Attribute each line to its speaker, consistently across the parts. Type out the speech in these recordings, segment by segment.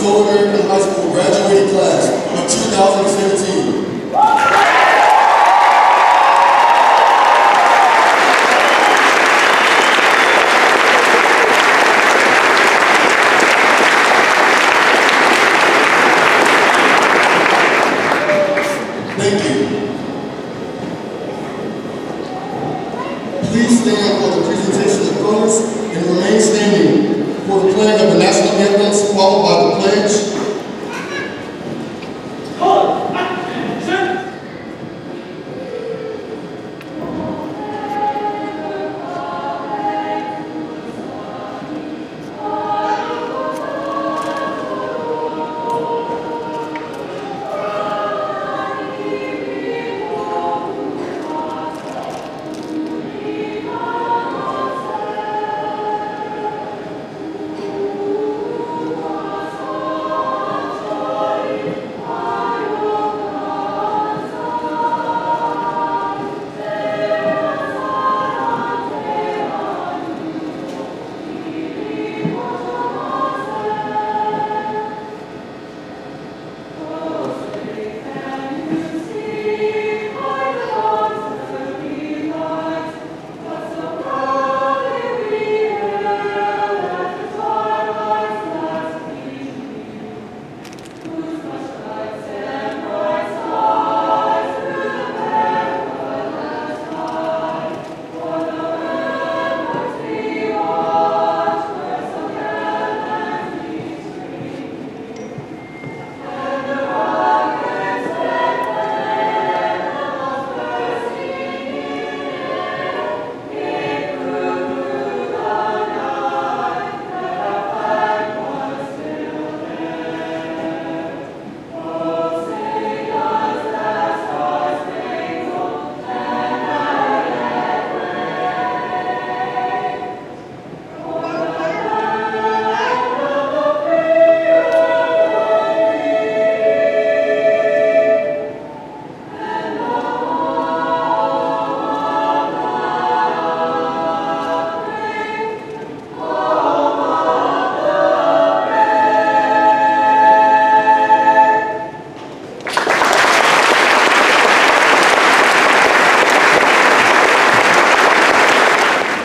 Speaker 1: Seoul American High School graduating class of 2017. Thank you. Please stand for the presentation of colors and remain standing for the playing of the national anthems, followed by the pledge.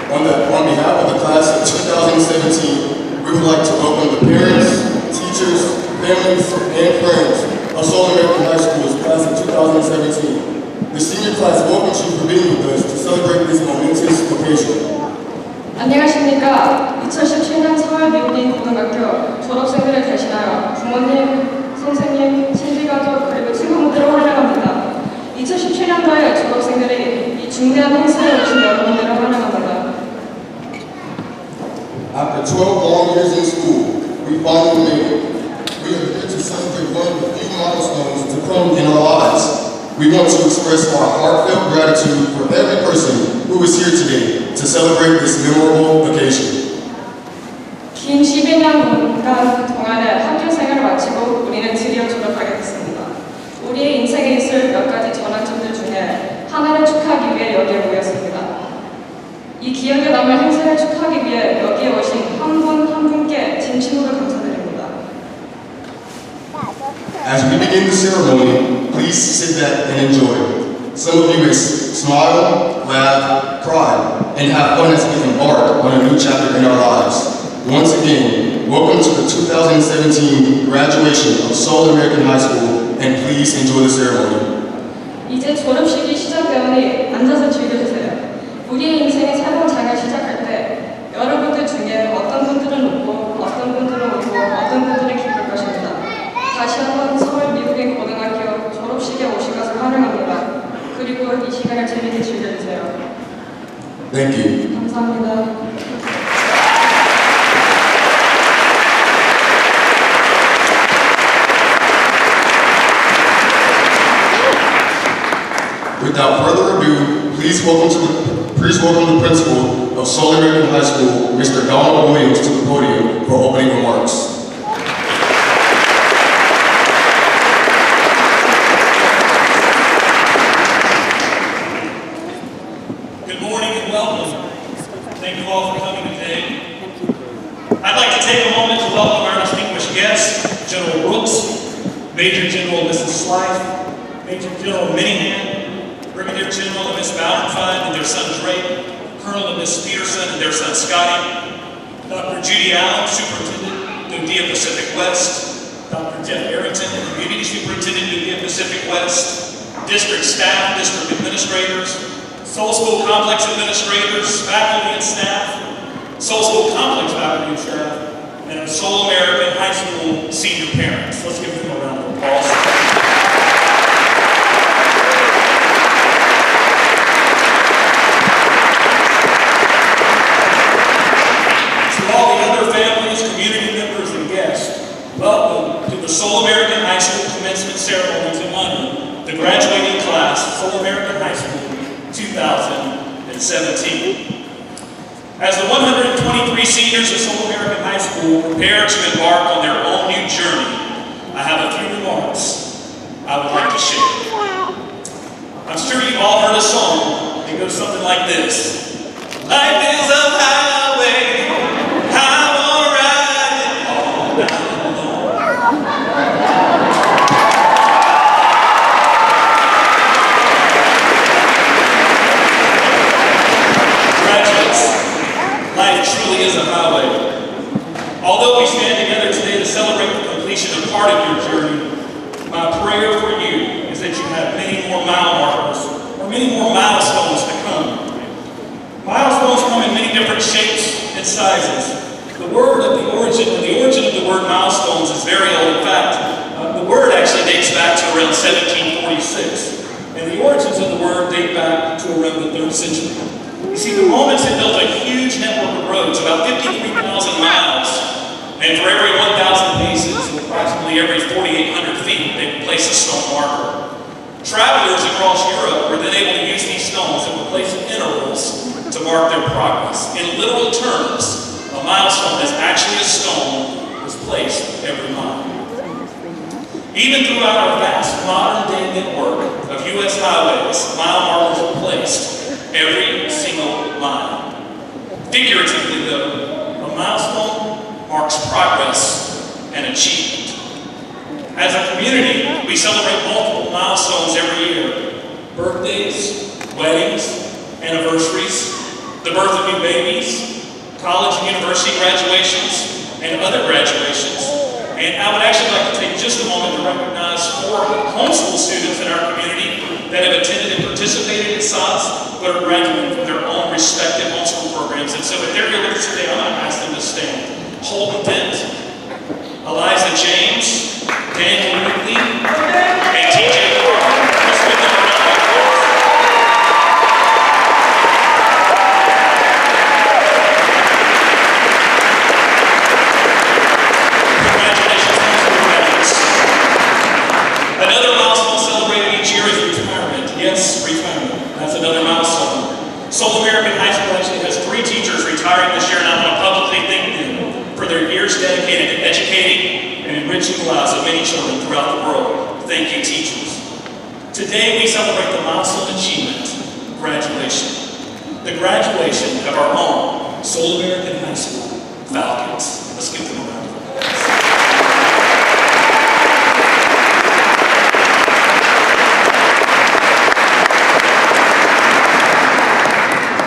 Speaker 1: On behalf of the class of 2017, we would like to welcome the parents, teachers, families, and friends of Seoul American High School's class of 2017. The senior class welcomes you for being with us to celebrate this momentous occasion.
Speaker 2: 안녕하십니까. 2017년 서울 미국인 고등학교 졸업생들을 대신하여 부모님, 선생님, 친지가족 그리고 친구분들을 환영합니다. 2017년도에 졸업생들이 이 중대한 행사에 오신 여러분들을 환영합니다.
Speaker 1: After 12 long years in school, we finally made it. We are here to celebrate one of the few milestones to come in our lives. We want to express our heartfelt gratitude for every person who is here today to celebrate this memorable occasion.
Speaker 2: 긴 12년간 동안의 학교 생활을 마치고 우리는 드디어 졸업하게 됐습니다. 우리의 인생에 있을 몇 가지 전환점들 중에 하나를 축하하기 위해 여기에 모였습니다. 이 기억에 남을 행사를 축하하기 위해 여기에 오신 한 분 한 분께 진심으로 감사드립니다.
Speaker 1: As we begin the ceremony, please sit back and enjoy. Some of you may smile, laugh, cry, and have fun as we embark on a new chapter in our lives. Once again, welcome to the 2017 graduation of Seoul American High School, and please enjoy the ceremony.
Speaker 2: 이제 졸업식이 시작되오니 앉아서 즐겨주세요. 우리의 인생의 새로운 장을 시작할 때 여러분들 중에 어떤 분들은 웃고 어떤 분들은 울고 어떤 분들은 기쁠 것입니다. 다시 한번 서울 미국인 고등학교 졸업식에 오신 것을 환영합니다. 그리고 이 시간을 재밌게 즐겨주세요.
Speaker 1: Thank you.
Speaker 2: 감사합니다.
Speaker 1: Without further ado, please welcome the principal of Seoul American High School, Mr. Donald Williams, to the podium for opening remarks.
Speaker 3: Good morning and welcome. Thank you all for coming today. I'd like to take a moment to welcome our distinguished guests, Major General Mrs. Slife, Major General Minihan, Brigadier General and Miss Valentine and their son Drake, Colonel and Miss Peterson and their son Scotty, Dr. Judy Allen, Superintendent, Nudia Pacific West, Dr. Jeff Arrington, Community Superintendent, Nudia Pacific West, District staff, District administrators, Seoul School Complex administrators, faculty and staff, Seoul School Complex faculty and staff, and Seoul American High School senior parents. Let's give them a round of applause. To all the other families, community members, and guests, welcome to the Seoul American High School commencement ceremony to honor the graduating class, Seoul American High School 2017. As the 123 seniors of Seoul American High School prepare to embark on their own new journey, I have a few remarks I would like to share. I'm sure you've all heard a song that goes something like this. Life is a highway, I wanna ride it all night long. Graduates, life truly is a highway. Although we stand together today to celebrate the completion of part of your journey, my prayer for you is that you have many more mile markers or many more milestones to come. Milestones come in many different shapes and sizes. The origin of the word milestones is very old. In fact, the word actually dates back to around 1746, and the origins of the word date back to around the 3rd century. You see, the Romans had built a huge network of roads, about 53,000 miles, and for every 1,000 paces, approximately every 4,800 feet, they would place a stone marker. Travelers across Europe were then able to use these stones and would place intervals to mark their progress. In literal terms, a milestone is actually a stone was placed every mile. Even throughout our vast modern-day network of U.S. highways, mile markers are placed every single mile. Figuratively, though, a milestone marks progress and achievement. As a community, we celebrate multiple milestones every year. Birthdays, weddings, anniversaries, the birth of new babies, college and university graduations, and other graduations. And I would actually like to take just a moment to recognize 4 homeschool students in our community that have attended and participated in SAHS, but are graduating from their own respective homeschool programs. And so if they're here with us today, I'm going to ask them to stand. Holden Dent, Eliza James, Daniel Whitley, and TJ Carter. Let's give them a round of applause. Congratulations, homeschool graduates. Another milestone celebrated each year is retirement. Yes, retirement. That's another milestone. Seoul American High School actually has 3 teachers retiring this year, and I want to publicly thank them for their years dedicated to educating and enriching the lives of many children throughout the world. Thank you, teachers. Today, we celebrate the milestone achievement, graduation. The graduation of our own Seoul American High School Falcons. Let's give them a round of applause.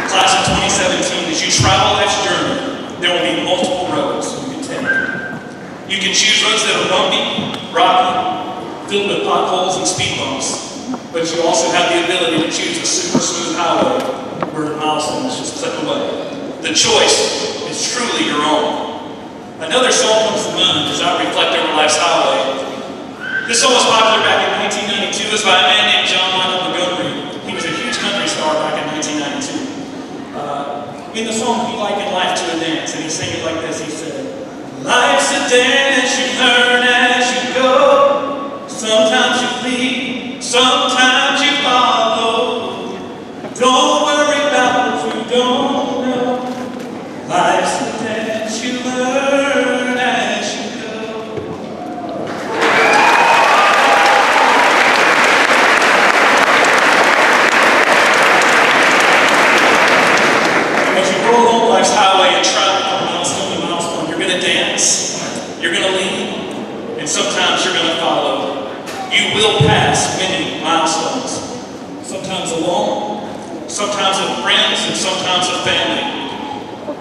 Speaker 3: Class of 2017, as you travel life's journey, there will be multiple roads you can take. You can choose roads that are bumpy, rocky, filled with potholes and speed bumps, but you also have the ability to choose a super smooth highway where the milestones just clip away. The choice is truly your own. Another song comes to mind as I reflect over life's highway. This song was popular back in 1992. It was by a man named John Michael Montgomery. He was a huge country star back in 1992. In the song, he likened life to a dance, and he sang it like this. He said, life's a dance, you learn as you go. Sometimes you lead, sometimes you follow. Don't worry about what you don't know. Life's a dance, you learn as you go. As you go along life's highway and travel from milestone to milestone, you're going to dance, you're going to lead, and sometimes you're going to follow. You will pass many milestones, sometimes alone, sometimes with friends, and sometimes with family.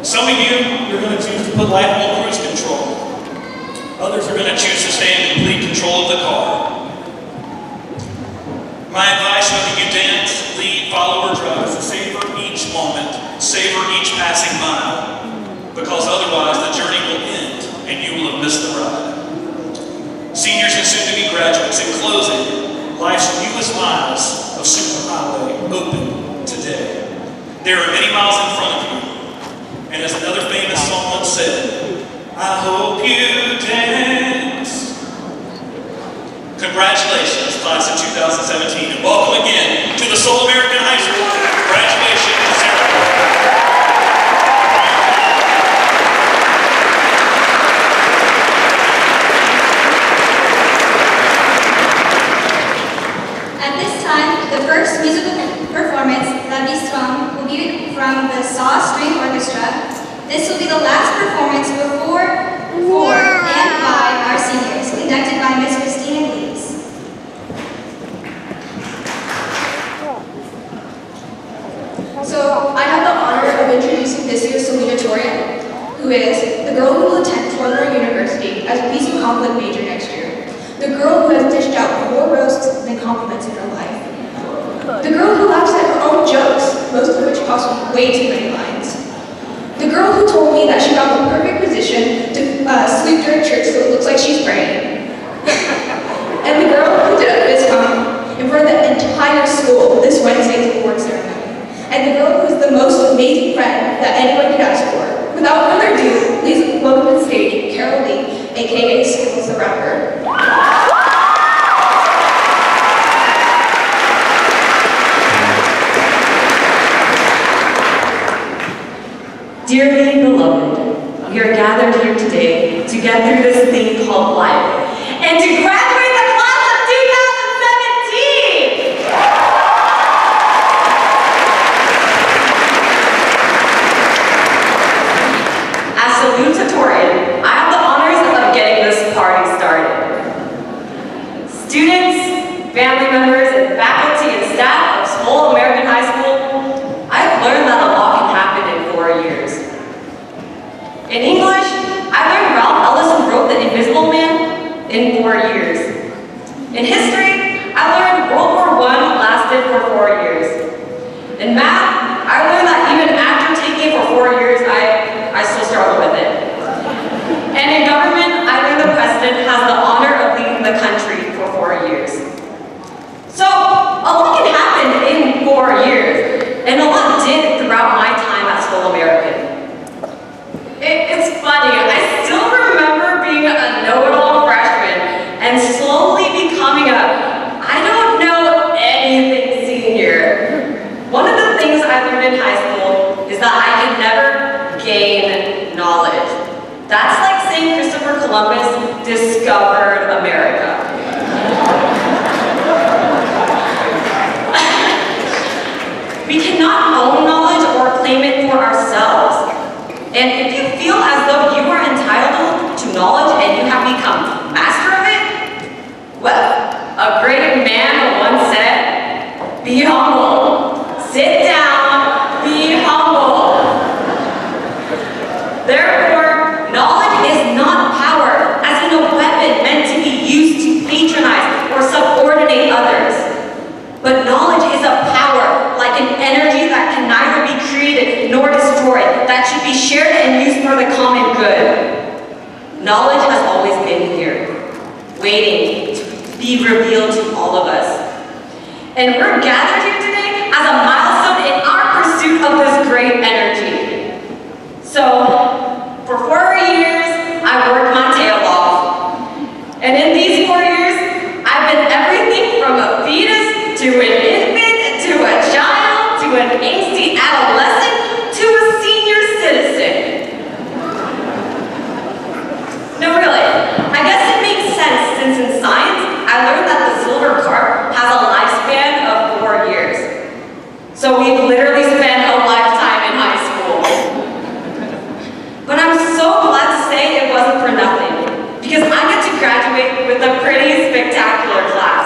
Speaker 3: Some of you, you're going to choose to put life on cruise control. Others are going to choose to stay in complete control of the car. My advice, whether you dance, lead, follow, or drive, is to savor each moment, savor each passing mile, because otherwise the journey will end and you will have missed the ride. Seniors and soon-to-be graduates, in closing, life's newest miles of superhighway open today. There are many miles in front of you, and as another famous song once said, I hope you dance. Congratulations, class of 2017, and welcome again to the Seoul American High School graduation ceremony.
Speaker 4: At this time, the first musical performance that will be sung will be from the SAHS String Orchestra. This will be the last performance before, for, and by our seniors, conducted by Ms. Christina Lees.
Speaker 5: So, I have the honor of introducing this year's Salutatorian, who is the girl who will attend Collier University as a peace and conflict major next year. The girl who has dished out more roasts than compliments in her life. The girl who laughs at her own jokes, most of which cost me way too many lines. The girl who told me that she found the perfect position to sleep during church so it looks like she's praying. And the girl who did a fist pump in front of the entire school this Wednesday's award ceremony. And the girl who is the most amazing friend that anyone could ask for. Without further ado, please welcome to the stage Carol Lee, aka Skittles the Rapper.
Speaker 6: Dearly beloved, we are gathered here today to get through this thing called life and to graduate the class of 2017! As Salutatorian, I have the honors of getting this party started. Students, family members, and faculty and staff of Seoul American High School, I've learned that a lot can happen in 4 years. In English, I learned Ralph Ellison wrote The Invisible Man in 4 years. In history, I learned World War I lasted for 4 years. In math, I learned that even after taking it for 4 years, I still struggle with it. And in government, I learned the president has the honor of leading the country for 4 years. So, a lot can happen in 4 years, and a lot did throughout my time at Seoul American. It's funny, I still remember being a know-it-all freshman and slowly becoming a I don't know anything senior. One of the things I learned in high school is that I can never gain knowledge. That's like saying Christopher Columbus discovered America. We cannot own knowledge or claim it for ourselves. And if you feel as though you are entitled to knowledge and you have become master of it, well, a great man once said, be humble. Sit down, be humble. Therefore, knowledge is not power, as in a weapon meant to be used to patronize or subordinate others. But knowledge is a power, like an energy that can neither be created nor destroyed, that should be shared and used for the common good. Knowledge has always been here, waiting to be revealed to all of us. And we're gathered here today as a milestone in our pursuit of this great energy. So, for 4 years, I worked my tail off. And in these 4 years, I've been everything from a fetus to an infant, to a child, to an angsty adolescent, to a senior citizen. No, really, I guess it makes sense since in science, I learned that the silver carp has a lifespan of 4 years. So we've literally spent a lifetime in high school. But I'm so glad to say it wasn't for nothing, because I get to graduate with a pretty spectacular class.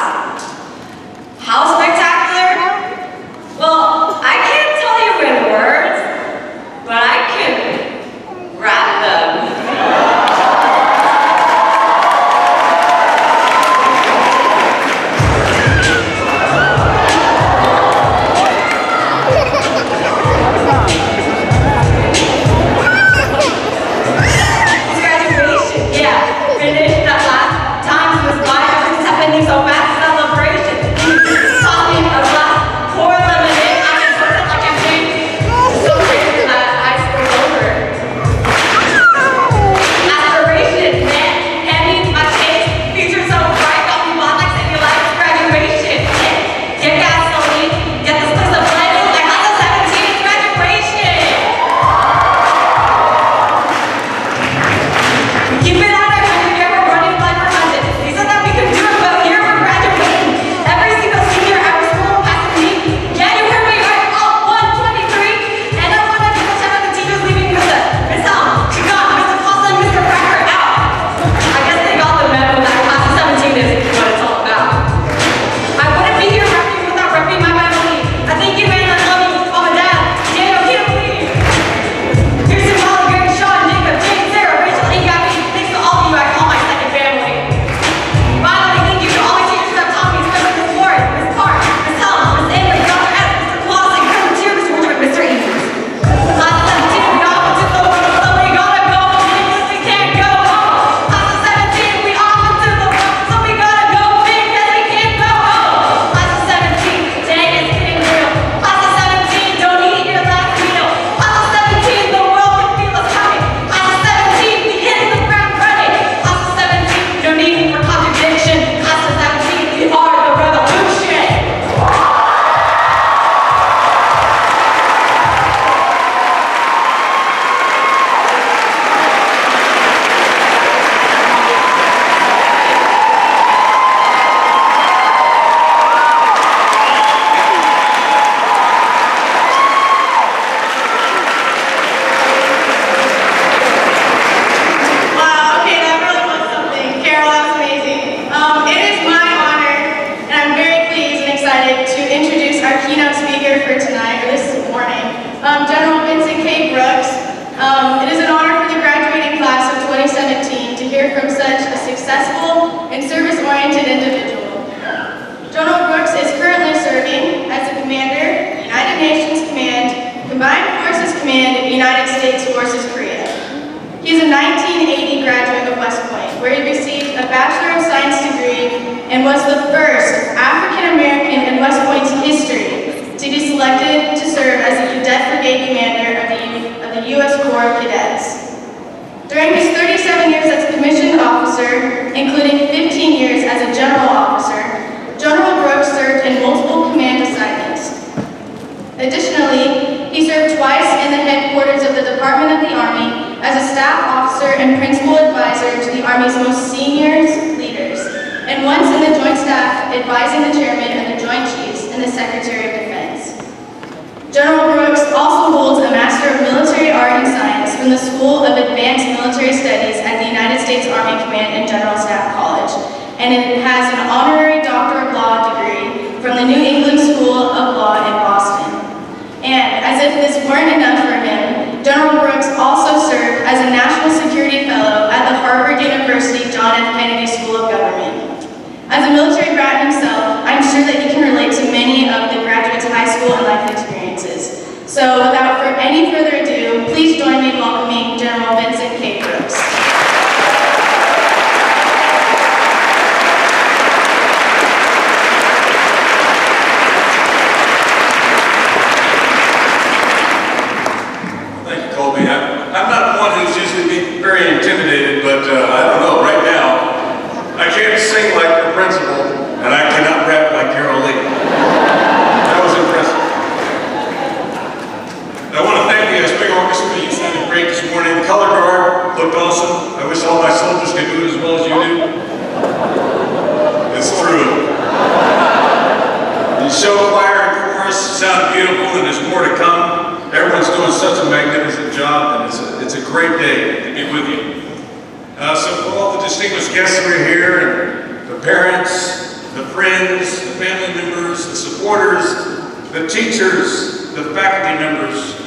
Speaker 7: Bachelor of Science degree and was the first African American in West Point's history to be selected to serve as a Cadet Brigade Commander of the U.S. Corps of Cadets. During his 37 years as a commissioned officer, including 15 years as a general officer, General Brooks served in multiple command assignments. Additionally, he served twice in the headquarters of the Department of the Army as a staff officer and principal advisor to the Army's most senior leaders, and once in the Joint Staff advising the Chairman of the Joint Chiefs and the Secretary of Defense. General Brooks also holds a Master of Military Art and Science from the School of Advanced Military Studies at the United States Army Command and General Staff College, and it has an honorary Doctor of Law degree from the New England School of Law in Boston. And as if this weren't enough for him, General Brooks also served as a National Security Fellow at the Harvard University John F. Kennedy School of Government. As a military brat himself, I'm sure that he can relate to many of the graduates' high school and life experiences. So without any further ado, please join me in welcoming General Vincent K. Brooks.
Speaker 8: I'm not one who's usually very intimidated, but I don't know, right now, I can't sing like the principal, and I cannot rap like Carol Lee. That was impressive. I want to thank the Spring Orchestra. You sounded great this morning. The color guard looked awesome. I wish all my soldiers could do it as well as you do. It's true. The show choir and chorus sound beautiful, and there's more to come. Everyone's doing such a magnificent job, and it's a great day to be with you. So for all the distinguished guests who are here, and the parents, the friends, the family members, the supporters, the teachers, the faculty members,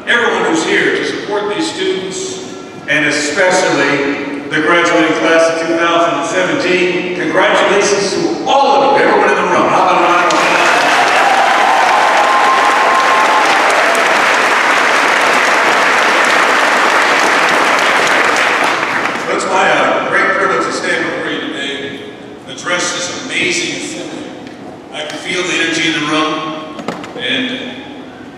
Speaker 8: everyone who's here to support these students, and especially the graduating class of 2017, congratulations to all of you, everyone in the room. How about a round of applause? It's my great privilege to stand before you today, address this amazing assembly. I can feel the energy in the room, and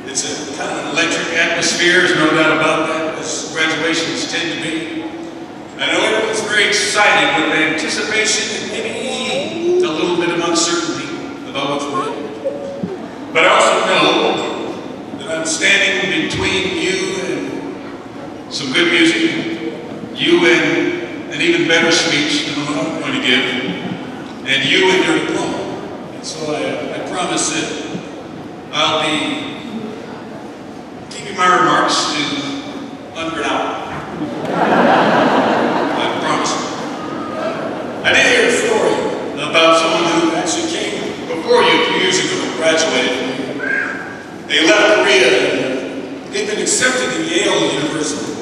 Speaker 8: it's a kind of an electric atmosphere, there's no doubt about that, as graduations tend to be. I know everyone's very excited with anticipation and maybe a little bit of uncertainty about what's ahead. But I also know that I'm standing between you and some good music, you and an even better speech than the one I'm going to give, and you and your diploma. And so I promise that I'll be keeping my remarks to under an hour. I promise. I did hear a story about someone who actually came before you a few years ago and graduated. They left Korea and they've been accepted in Yale University.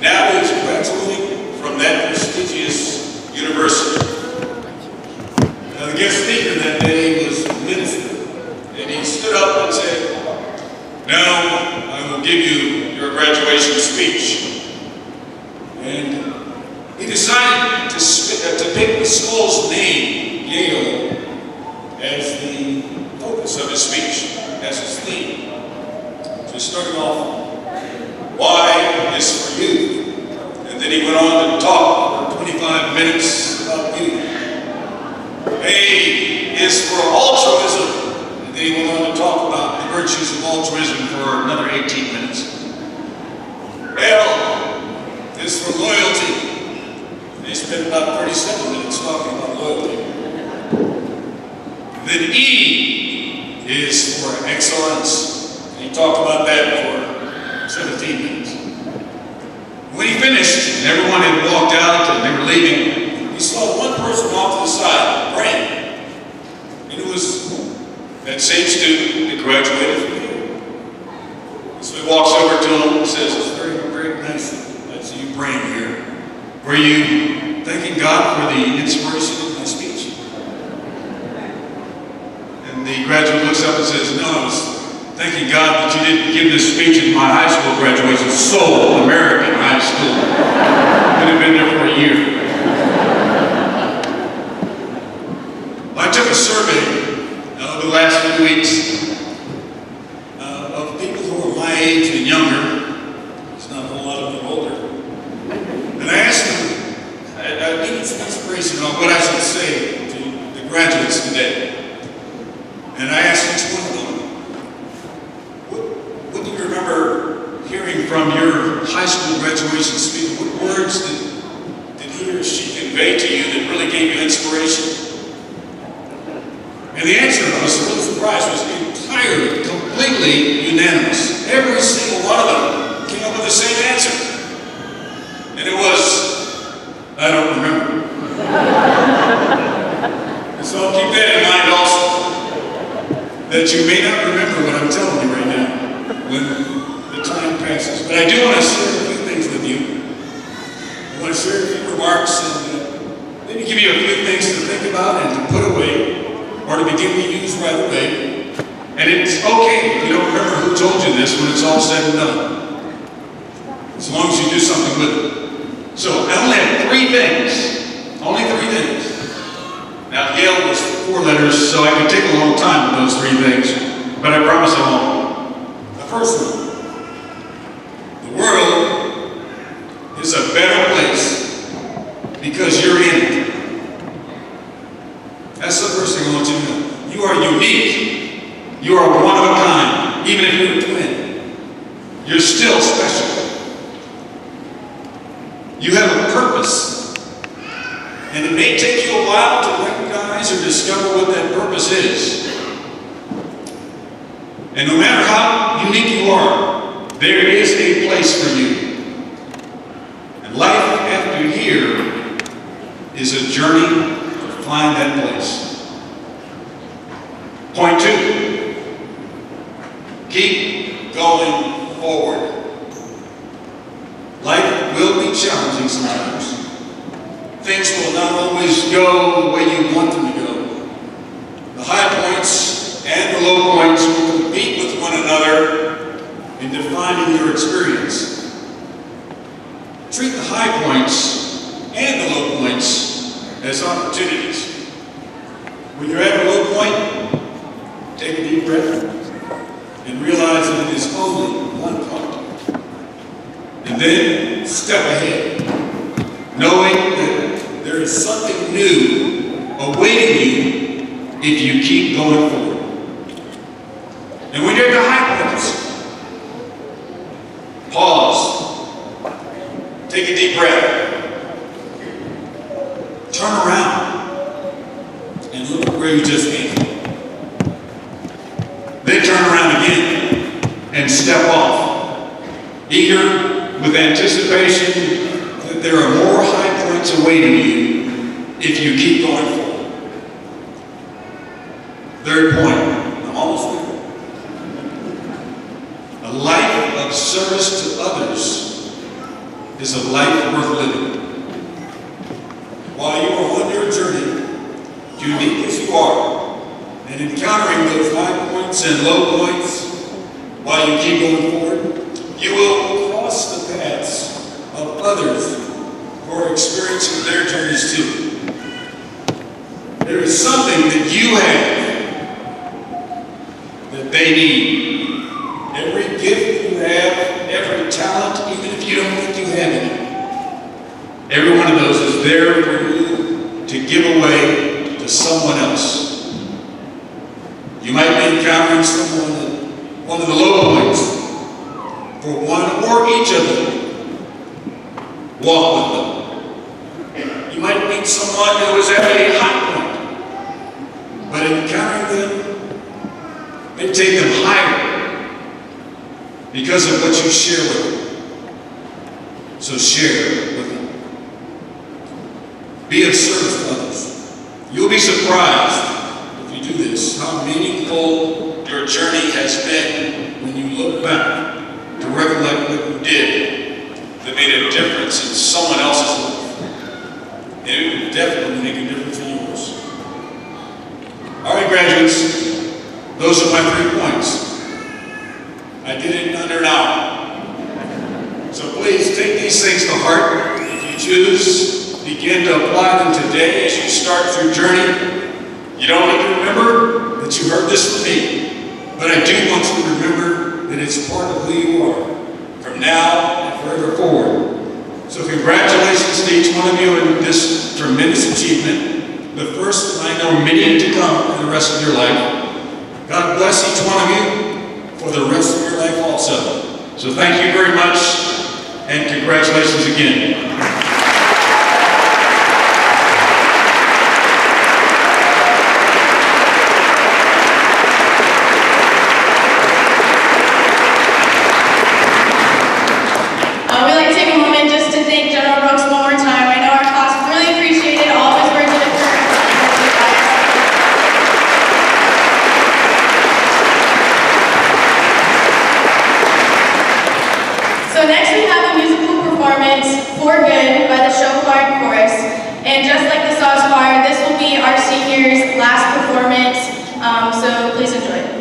Speaker 8: Now he's graduating from that prestigious university. Now the guest speaker that day was a minister, and he stood up and said, "Now I will give you your graduation speech." And he decided to pick the school's name, Yale, as the focus of his speech, as his theme. So he started off, "Y is for youth." And then he went on to talk for 25 minutes about youth. A is for altruism. And then he went on to talk about the virtues of altruism for another 18 minutes. L is for loyalty. And he spent about 37 minutes talking about loyalty. Then E is for excellence. And he talked about that for 17 minutes. When he finished, and everyone had walked out and they were leaving, he saw one person off to the side, praying. And it was that same student that graduated from here. So he walks over to him and says, "It's very, very nice I see you praying here. Were you thanking God for the inspiration of my speech?" And the graduate looks up and says, "No, I was thanking God that you didn't give this speech at my high school graduation, Seoul, American high school. Could have been there for a year." need some inspiration on what I should say to the graduates today. And I asked each one of them, what do you remember hearing from your high school graduation speech? What words did he or she convey to you that really gave you inspiration? And the answer, I was a little surprised, was entirely, completely unanimous. Every single one of them came up with the same answer. And it was, I don't remember. And so keep that in mind also, that you may not remember what I'm telling you right now when the time passes. But I do want to share a few things with you. I want to share a few remarks and maybe give you a few things to think about and to put away, or to begin to use right away. And it's okay if you don't remember who told you this when it's all said and done, as long as you do something with it. So I only have 3 things, only 3 things. Now Yale was 4 letters, so I could take a long time with those 3 things, but I promise I won't. The first one, the world is a better place because you're in it. That's the first thing I want you to know. You are unique. You are one of a kind. Even if you're a twin, you're still special. You have a purpose. And it may take you a while to recognize or discover what that purpose is. And no matter how unique you are, there is a place for you. And life after here is a journey to find that place. Point 2, keep going forward. Life will be challenging sometimes. Things will not always go the way you want them to go. The high points and the low points will compete with one another in defining your experience. Treat the high points and the low points as opportunities. When you're at a low point, take a deep breath and realize that it is only one point. And then step ahead, knowing that there is something new awaiting you if you keep going forward. And when you're at the high points, pause, take a deep breath, turn around, and look at where you just came from. Then turn around again and step off, eager with anticipation that there are more high points awaiting you if you keep going forward. Third point, I'm almost there. A life of service to others is a life worth living. While you are on your journey, unique as you are, and encountering those high points and low points, while you keep going forward, you will cross the paths of others who are experiencing their journeys too. There is something that you have that they need. Every gift you have, every talent, even if you don't think you have any, every one of those is there for you to give away to someone else. You might be encountering someone at one of the low points. For one or each of them, walk with them. You might meet someone who is at a high point, but encountering them may take them higher because of what you share with them. So share with them. Be of service to others. You'll be surprised if you do this, how meaningful your journey has been when you look back to recollect what you did that made a difference in someone else's life. And it will definitely make a difference in yours. All right, graduates, those are my 3 points. I did it in under an hour. So please take these things to heart. If you choose, begin to apply them today as you start your journey. You don't need to remember that you heard this from me, but I do want you to remember that it's part of who you are from now and forever forward. So congratulations congratulations to each one of you in this tremendous achievement, the first, and I know many to come in the rest of your life. God bless each one of you for the rest of your life also. So thank you very much, and congratulations again.
Speaker 7: We'd like to take a moment just to thank General Brooks one more time. I know our class really appreciated all of his words of encouragement. So next we have a musical performance, For Good, by the Show Choir and Chorus. And just like the SAHS Choir, this will be our seniors' last performance, so please enjoy.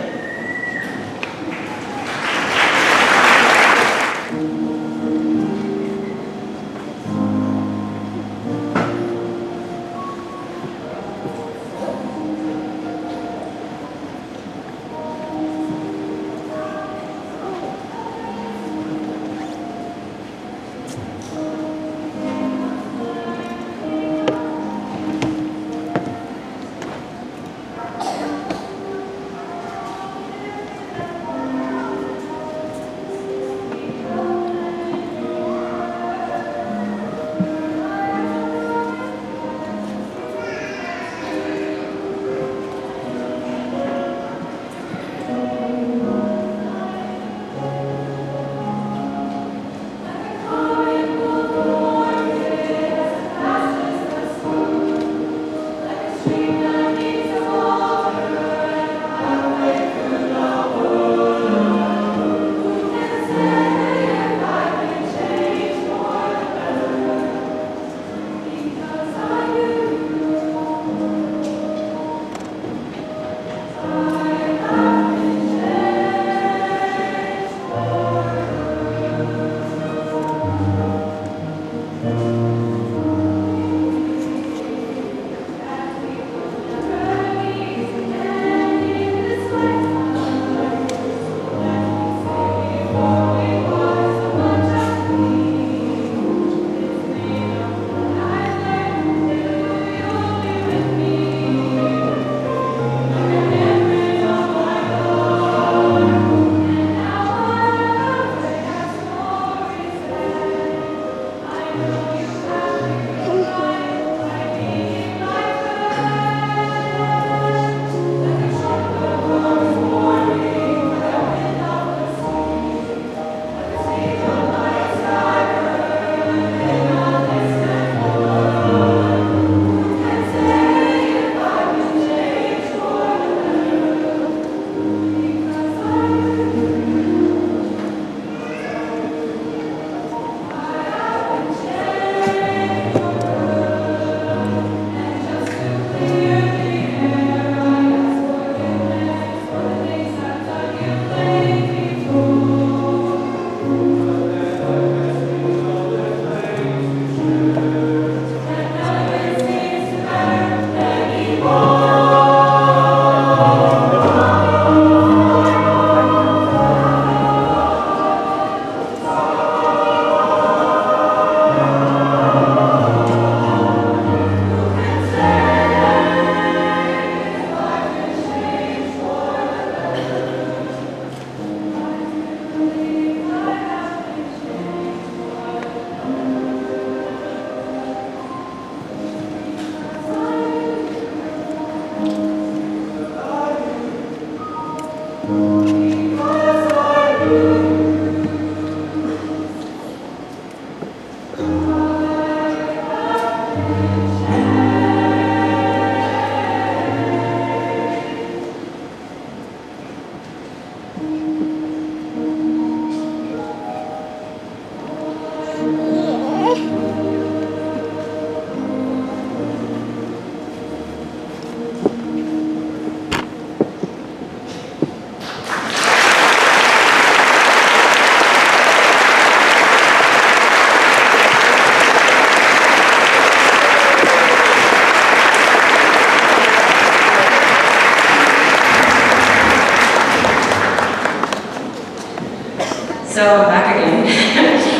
Speaker 6: So I'm back again.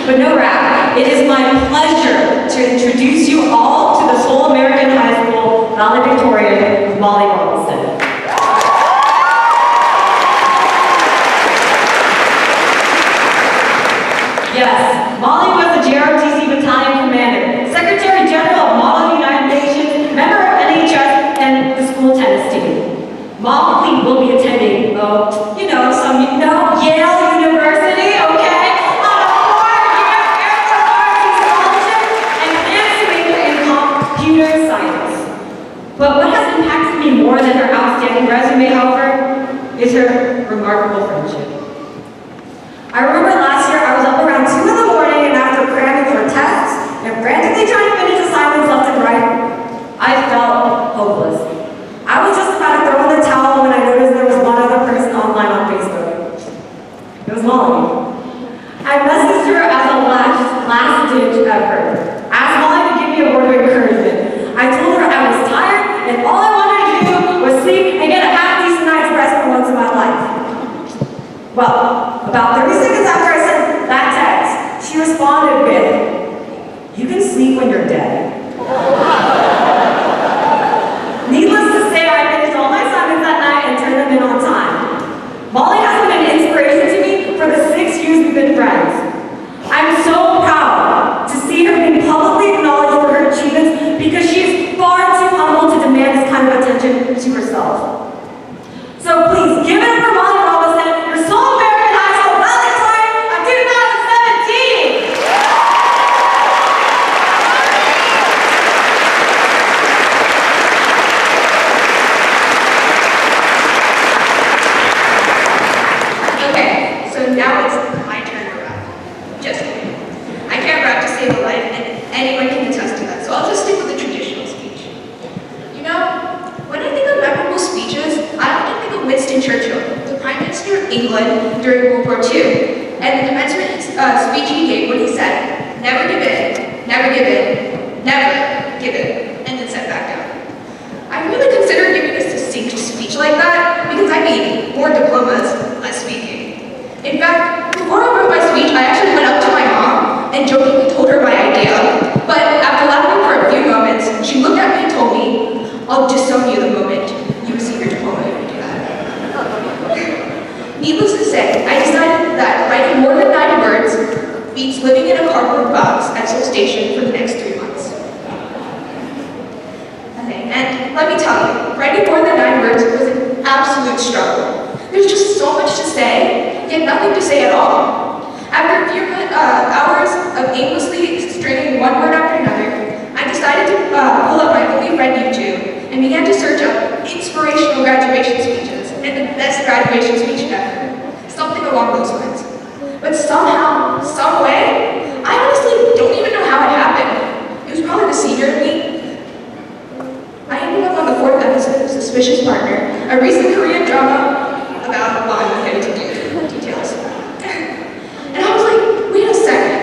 Speaker 6: But no rap. It is my pleasure to introduce valedictorian Molly Robinson. Yes, Molly was the JROTC Battalion Commander, Secretary General of Model United Nations, member of NHS, and the school tennis team. Molly will be attending, Yale University, okay? On a 4-year Air Force scholarship and advancing in computer science. But what has impacted me more than her outstanding resume, however, is her remarkable friendship. I remember last year I was up around 2 in the morning and after cramming for tests and frantically trying to finish assignments left and right, I felt hopeless. I was just about to throw in the towel when I noticed there was one other person online on Facebook. It was Molly. I messaged her as a last-ditch effort. Asked Molly to give me a word of encouragement. I told her I was tired and all I wanted to do was sleep and get a half-decent night's rest for once in my life. Well, about 30 seconds after I sent that text, she responded with, "You can sleep when you're dead." Needless to say, I finished all my assignments that night and turned them in on time. Molly has been an inspiration to me for the 6 years we've been friends. I'm so proud to see her being publicly acknowledged for her achievements because she is far too humble to demand this kind of attention to herself. So please, give it up for Molly Robinson, your Seoul American High School valedictorian of 2017!
Speaker 5: Okay, so now it's my turn to rap. Just kidding. I can't rap to save a life, and anyone can attest to that, so I'll just stick with the traditional speech. You know, when I think of memorable speeches, I often think of Winston Churchill, the Prime Minister of England during World War II, and the commencement speech he gave when he said, "Never give in, never give in, never give in," and then sat back down. I really considered giving a succinct speech like that because I need more diplomas, less speaking. In fact, before I wrote my speech, I actually went up to my mom and jokingly told her my idea, but after laughing for a few moments, she looked at me and told me, "I'll disown you the moment you receive your diploma if you do that." Needless to say, I decided that writing more than 9 words beats living in a cardboard box at Seoul Station for the next 3 months. Okay, and let me tell you, writing more than 9 words was an absolute struggle. There's just so much to say, yet nothing to say at all. After a few hours of aimlessly stringing one word after another, I decided to pull up my only friend YouTube and began to search up inspirational graduation speeches and the best graduation speech ever. Something along those lines. But somehow, some way, I honestly don't even know how it happened. It was probably the senior in me. I ended up on the 4th episode of Suspicious Partner, a recent Korean drama about, well, I won't get into details. And I was like, wait a second.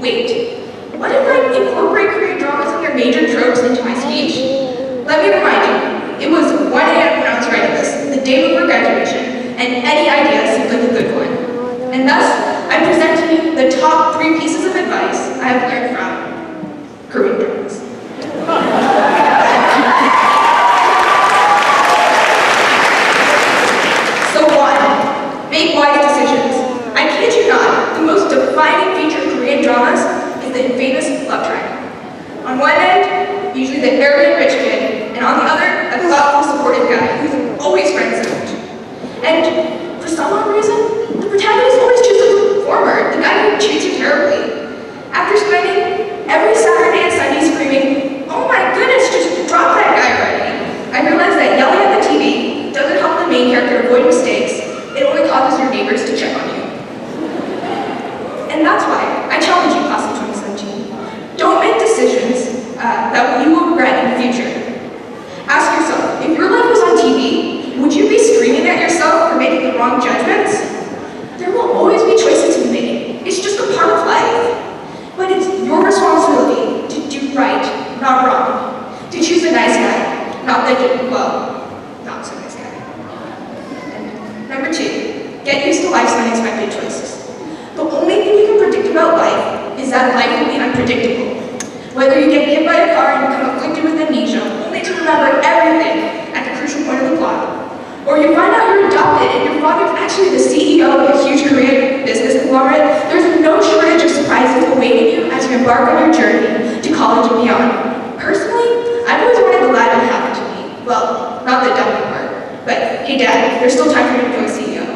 Speaker 5: Wait. What if I incorporate Korean dramas and their major tropes into my speech? Let me remind you, it was 1 a.m. when I was writing this, the day before graduation, and any idea seemed like a good one. And thus, I present to you the top 3 pieces of advice I have learned from Korean dramas. So 1, make wise decisions. I kid you not, the most defining feature of Korean dramas is the famous love triangle. On one end, usually the arrogant rich kid, and on the other, a thoughtful, supportive guy who's always friend-zoned. And for some odd reason, the protagonist always chooses the performer, the guy who treats you terribly. After spending every Saturday and Sunday screaming, "Oh my goodness, just drop that guy already," I realized that yelling at the TV doesn't help the main character avoid mistakes, it only causes your neighbors to check on you. And that's why I challenge you, class of 2017. Don't make decisions that you will regret in the future. Ask yourself, if your life was on TV, would you be screaming at yourself for making the wrong judgments? There will always be choices to be made. It's just a part of life. But it's your responsibility to do right, not wrong. To choose a nice guy, not so nice guy. And number 2, get used to life's unexpected choices. The only thing you can predict about life is that life will be unpredictable. Whether you get hit by a car and become afflicted with amnesia, only to remember everything at the crucial point of the plot, or you find out you're adopted and your father's actually the CEO of a huge Korean business conglomerate, there's no shortage of surprises awaiting you as you embark on your journey to college and beyond. Personally, I've always wanted the latter to happen to me. Well, not the dumping part, but hey Dad, there's still time for me to become a CEO.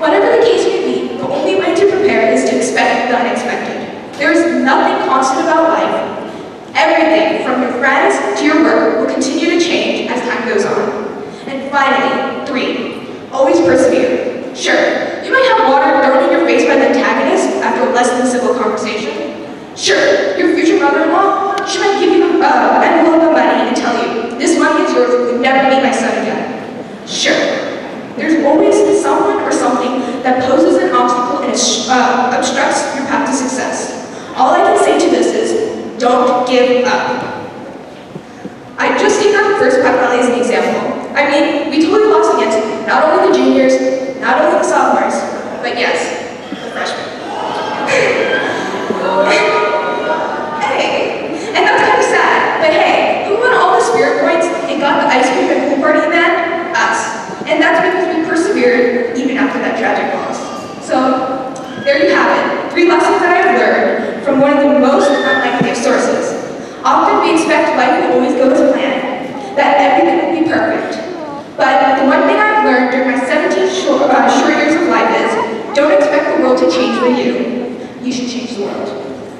Speaker 5: Whatever the case may be, the only way to prepare is to expect the unexpected. There is nothing constant about life. Everything from your friends to your work will continue to change as time goes on. And finally, 3, always persevere. Sure, you might have water thrown in your face by the antagonist after a less than civil conversation. Sure, your future mother-in-law, she might give you an envelope of money and tell you, this money is yours, you would never meet my son again. Sure, there's always someone or something that poses an obstacle and obstructs your path to success. All I can say to this is, don't give up. I just take our first pep rally as an example. I mean, we totally lost against not only the juniors, not only the sophomores, but yes, the freshmen. Hey, and that's kind of sad, but hey, who won all the spirit points and got the ice cream and pool party event? Us. And that's because we persevered even after that tragic loss. So, there you have it, 3 lessons that I've learned from one of the most unlikely of sources. Often we expect life will always go as planned, that everything will be perfect. But the one thing I've learned during my 17 short years of life is, don't expect the world to change for you. You should change the world.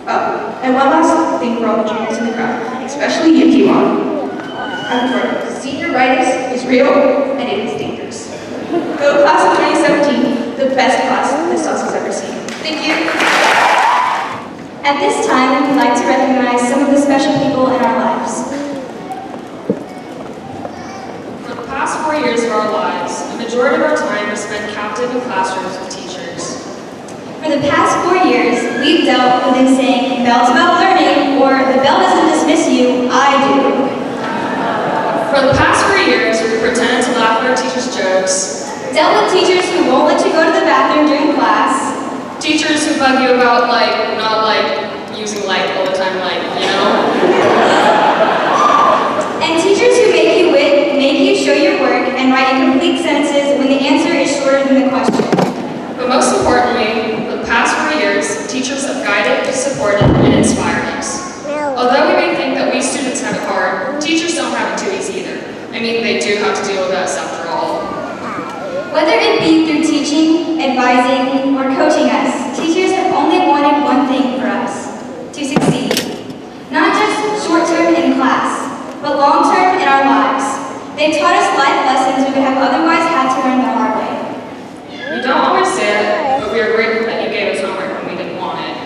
Speaker 5: Oh, and one last thing for all the juniors in the crowd, especially you, Kiwan. Senioritis is real and it is dangerous. Go class of 2017, the best class this SAHS has ever seen. Thank you.
Speaker 4: At this time, we'd like to recognize some of the special people in our lives.
Speaker 2: For the past 4 years of our lives, the majority of our time is spent captive in classrooms with teachers.
Speaker 4: For the past 4 years, we've dealt with them saying, bell's about learning, or the bell doesn't dismiss you, I do.
Speaker 2: For the past 4 years, we pretended to laugh at our teachers' jokes.
Speaker 4: Dealt with teachers who won't let you go to the bathroom during class.
Speaker 2: Teachers who bug you about, not using all the time, you know?
Speaker 4: And teachers who make you show your work and write incomplete sentences when the answer is shorter than the question.
Speaker 2: But most importantly, for the past 4 years, teachers have guided, supported, and inspired us. Although we may think that we students have it hard, teachers don't have it too easy either. I mean, they do have to deal with us after all.
Speaker 4: Whether it be through teaching, advising, or coaching us, teachers have only wanted one thing for us, to succeed. Not just short-term in class, but long-term in our lives. They've taught us life lessons we would have otherwise had to learn the hard way.
Speaker 2: You don't always say it, but we are grateful that you gave us homework when we didn't want it.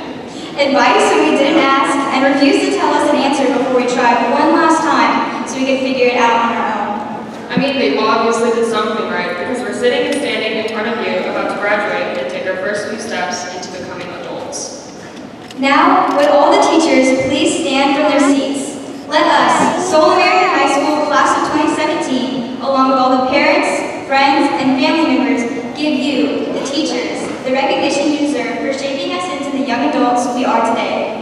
Speaker 4: Advice when we didn't ask, and refused to tell us an answer before we tried one last time so we could figure it out on our own.
Speaker 2: I mean, they obviously did something right, because we're sitting and standing in front of you about to graduate and take our first few steps into becoming adults.
Speaker 4: Now, would all the teachers please stand from their seats? Let us, Seoul American High School Class of 2017, along with all the parents, friends, and family members, give you, the teachers, the recognition you deserve for shaping us into the young adults we are today.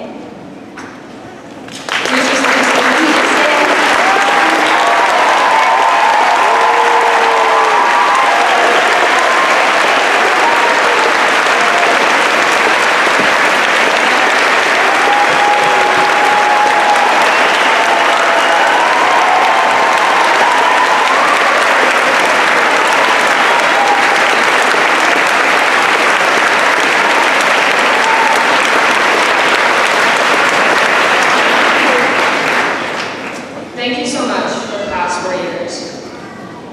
Speaker 2: Thank you so much for the past 4 years.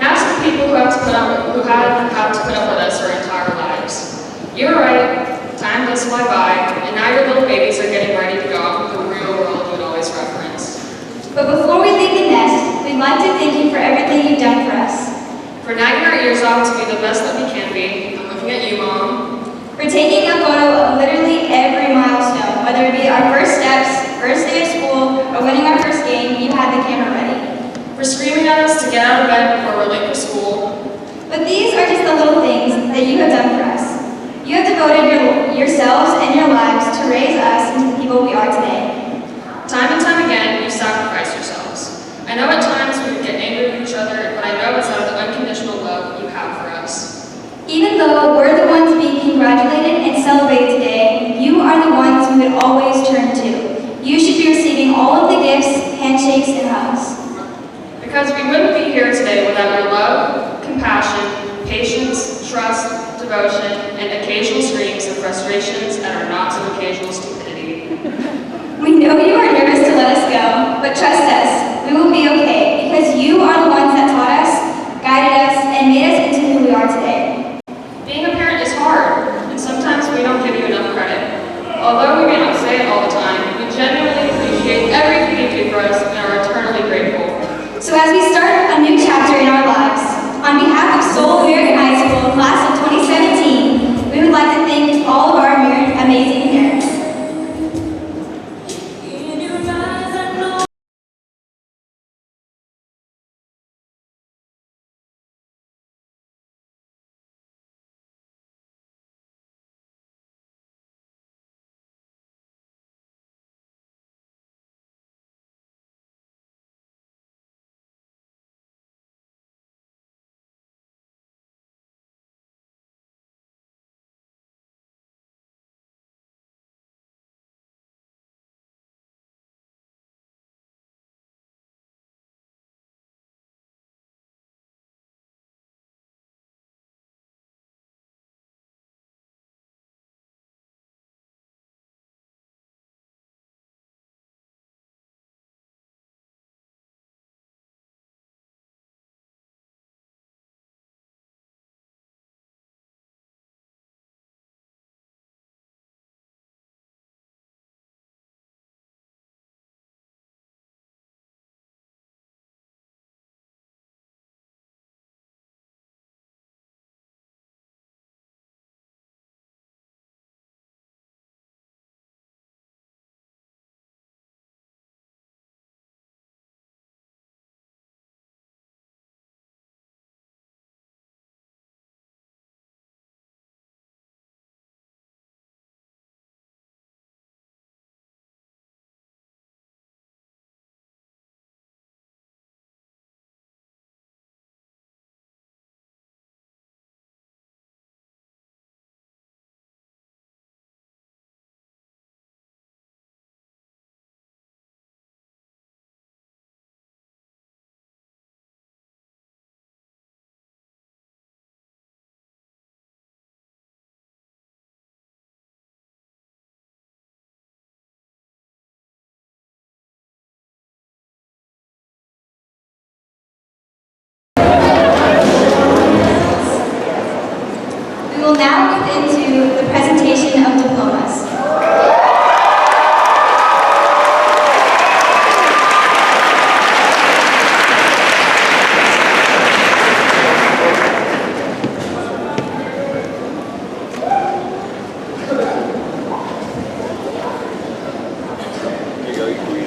Speaker 2: Now to the people who have to put up with us our entire lives. You were right, time does fly by, and now your little babies are getting ready to go off into the real world you would always reference.
Speaker 4: But before we leave the nest, we'd like to thank you for everything you've done for us.
Speaker 2: For nagging our ears off to be the best that we can be, I'm looking at you, Mom.
Speaker 4: For taking a photo of literally every milestone, whether it be our first steps, first day of school, or winning our first game, you had the camera ready.
Speaker 2: For screaming at us to get out of bed before we're late for school.
Speaker 4: But these are just the little things that you have done for us. You have devoted yourselves and your lives to raise us into the people we are today. as we start a new chapter in our lives, on behalf of Seoul American High School class of 2017, we would like to thank all of our amazing parents. We will now move into the presentation of diplomas.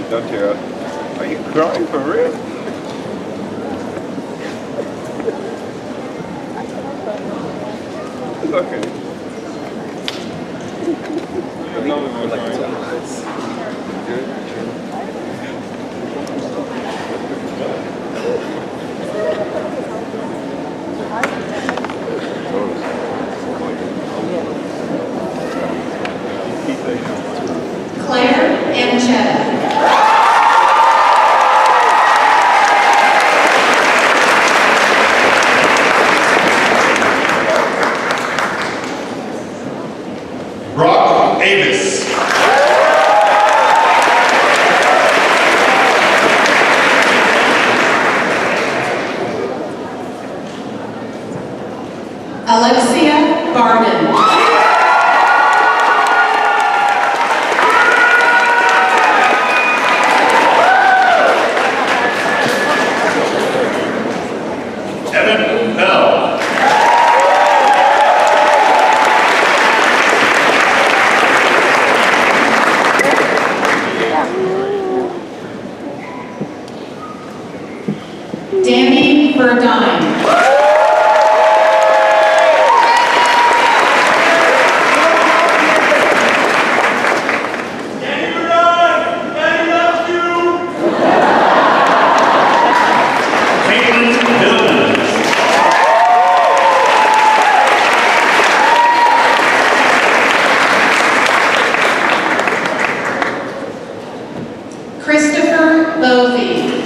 Speaker 9: Don't tear up. Are you crying for real? It's okay.
Speaker 5: Claire and Chetta.
Speaker 1: Brock Avis.
Speaker 5: Alexia Barden.
Speaker 8: Evan Bell.
Speaker 5: Danny Burdine.
Speaker 8: Caitlin Dillon.
Speaker 5: Christopher Bovey.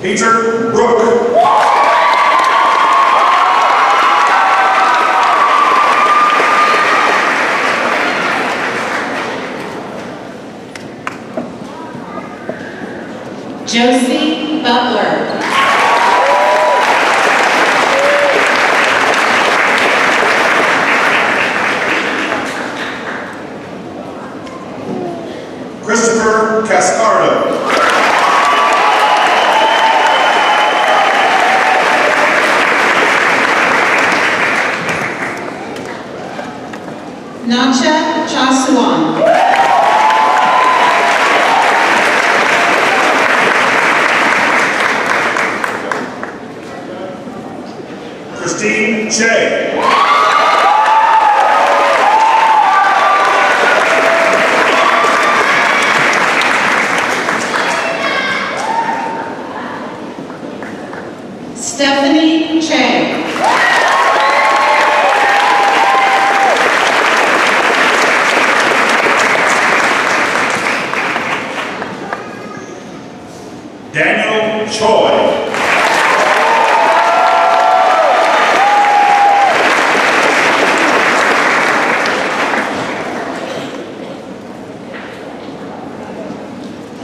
Speaker 8: Peter Brook.
Speaker 10: Josie Butler.
Speaker 8: Christopher Cascardo.
Speaker 10: Nacha Chasuan.
Speaker 8: Christine Che.
Speaker 10: Stephanie Che.
Speaker 8: Daniel Choi.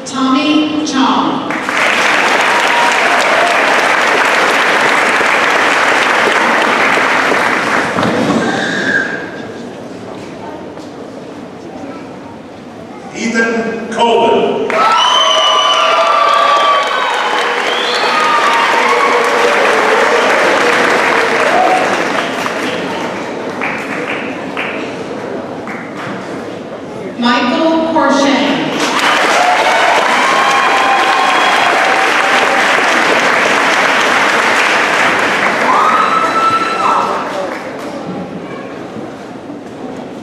Speaker 10: Tommy Chong.
Speaker 8: Ethan Colvin.
Speaker 10: Michael Corshain.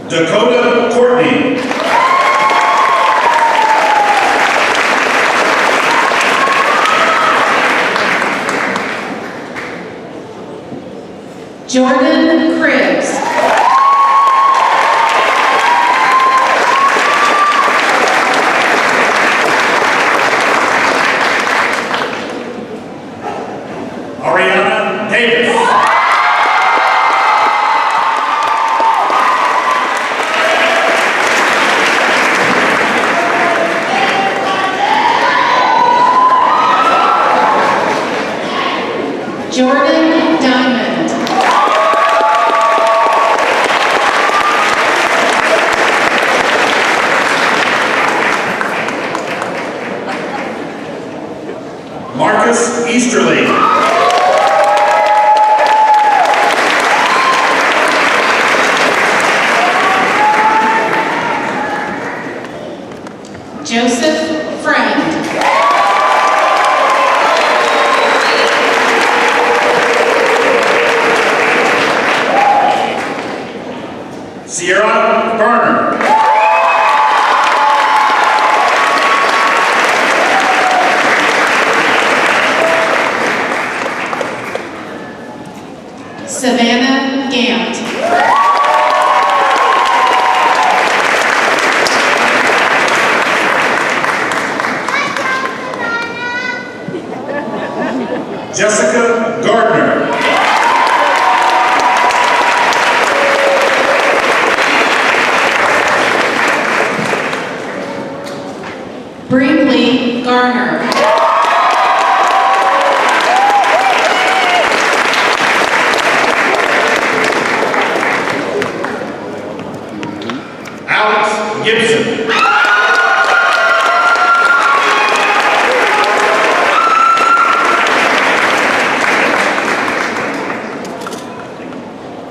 Speaker 8: Dakota Courtney.
Speaker 10: Jordan Cribs.
Speaker 8: Ariana Davis.
Speaker 10: Jordan Diamond.
Speaker 8: Marcus Easterly.
Speaker 10: Joseph Friend.
Speaker 8: Sierra Berner.
Speaker 10: Savannah Gant.
Speaker 8: Jessica Gardner.
Speaker 10: Brinkley Garner.
Speaker 8: Alex Gibson.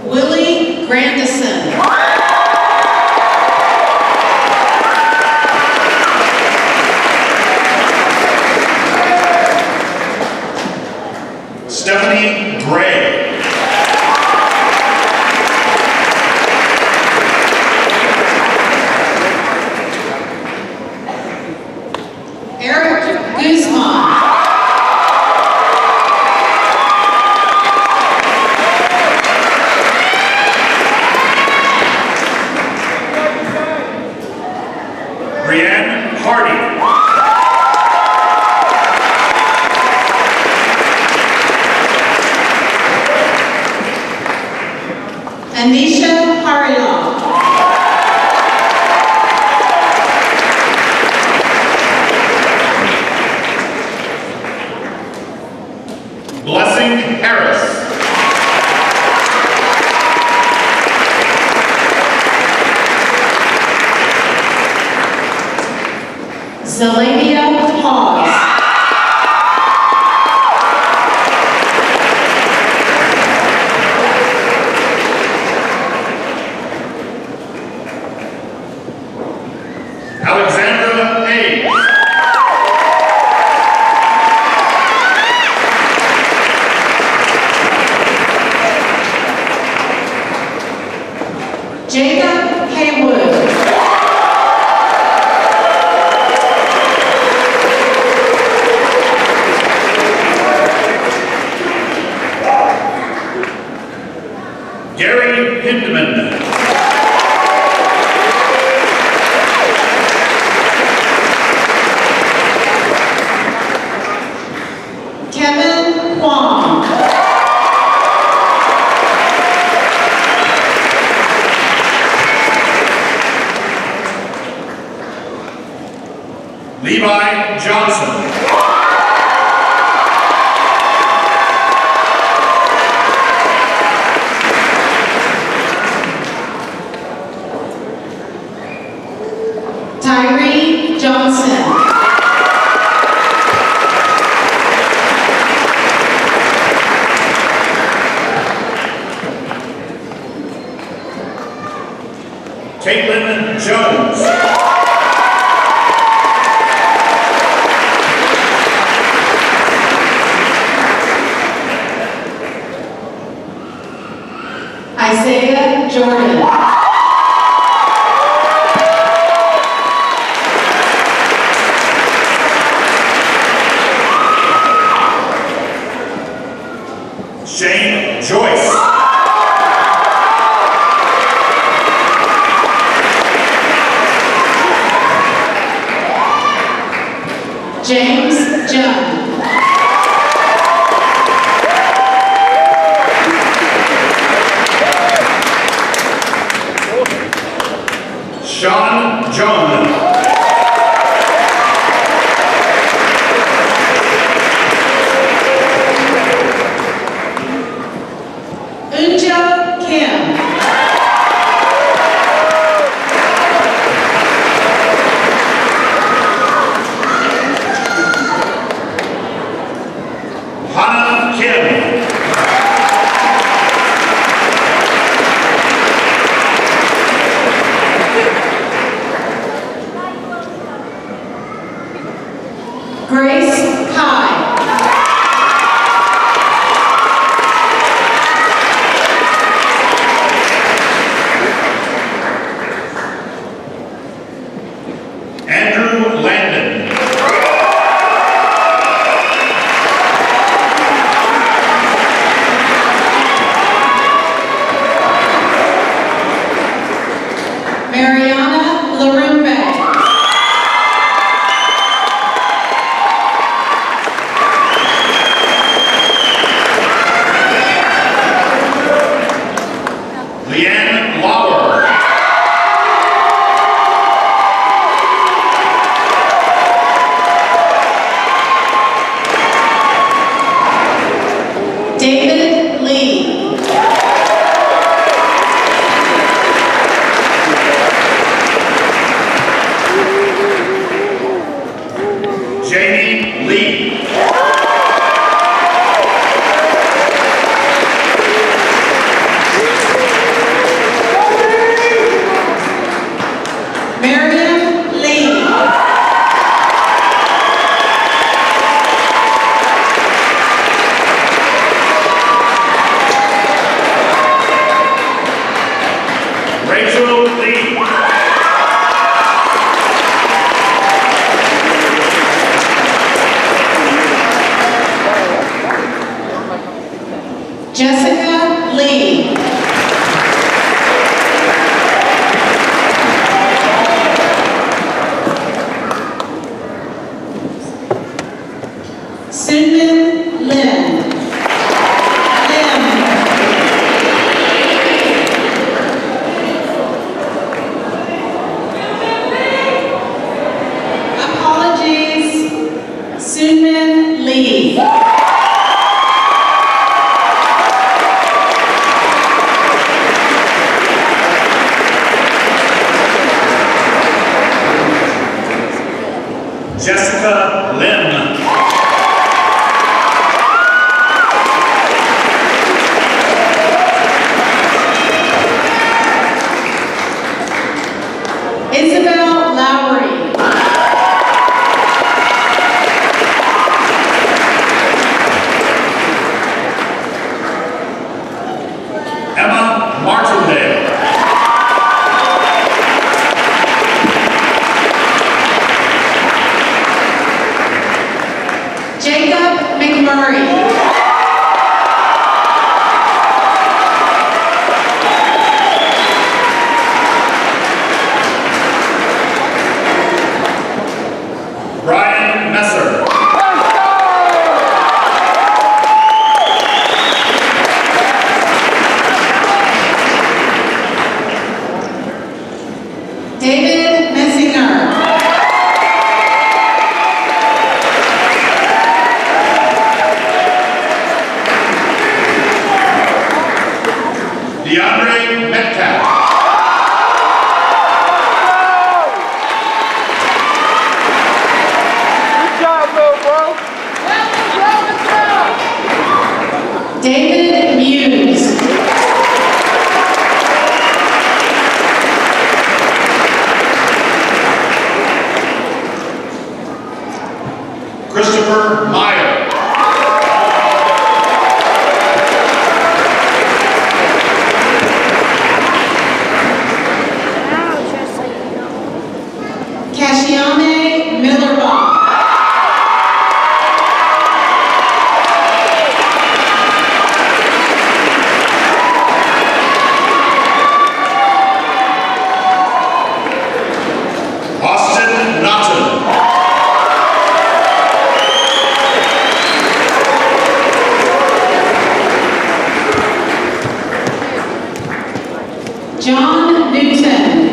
Speaker 10: Willie Grandison.
Speaker 8: Stephanie Gray.
Speaker 10: Zelania Hawes.
Speaker 8: Alexandra Hayes.
Speaker 10: Jacob Haywood.
Speaker 8: Gary Hindeman.
Speaker 10: Kevin Kwong.
Speaker 8: Levi Johnson.
Speaker 10: Tyree Johnson.
Speaker 8: Caitlin Jones.
Speaker 10: Isaiah Jordan.
Speaker 8: Shane Joyce.
Speaker 10: James Jung.
Speaker 8: Sean John.
Speaker 10: Unja Kim.
Speaker 8: Hannah Kim.
Speaker 10: Grace Kai.
Speaker 8: Andrew Landon.
Speaker 10: Mariana Larumbe.
Speaker 8: Leanne Lauer.
Speaker 10: David Lee.
Speaker 3: Jessica Lim.
Speaker 10: Isabel Lowry.
Speaker 3: Emma Martindale.
Speaker 10: Jacob McMurray.
Speaker 3: Brian Messer.
Speaker 10: David Messinger.
Speaker 3: DeAndre Metcalf.
Speaker 10: David Muse.
Speaker 3: Christopher Meyer.
Speaker 10: Cashiane Millerbaum.
Speaker 3: Austin Naughton.
Speaker 10: John Newton.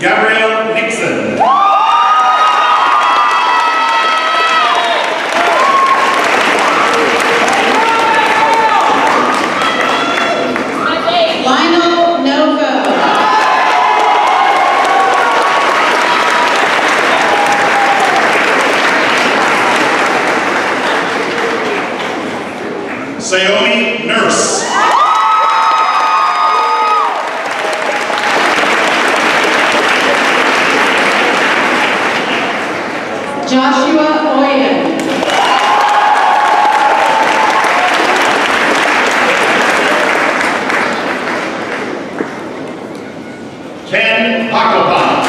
Speaker 3: Gabrielle Nixon.
Speaker 10: Lionel Novo.
Speaker 3: Saomi Nurse.
Speaker 10: Joshua Oyen.
Speaker 3: Ken Pakoban.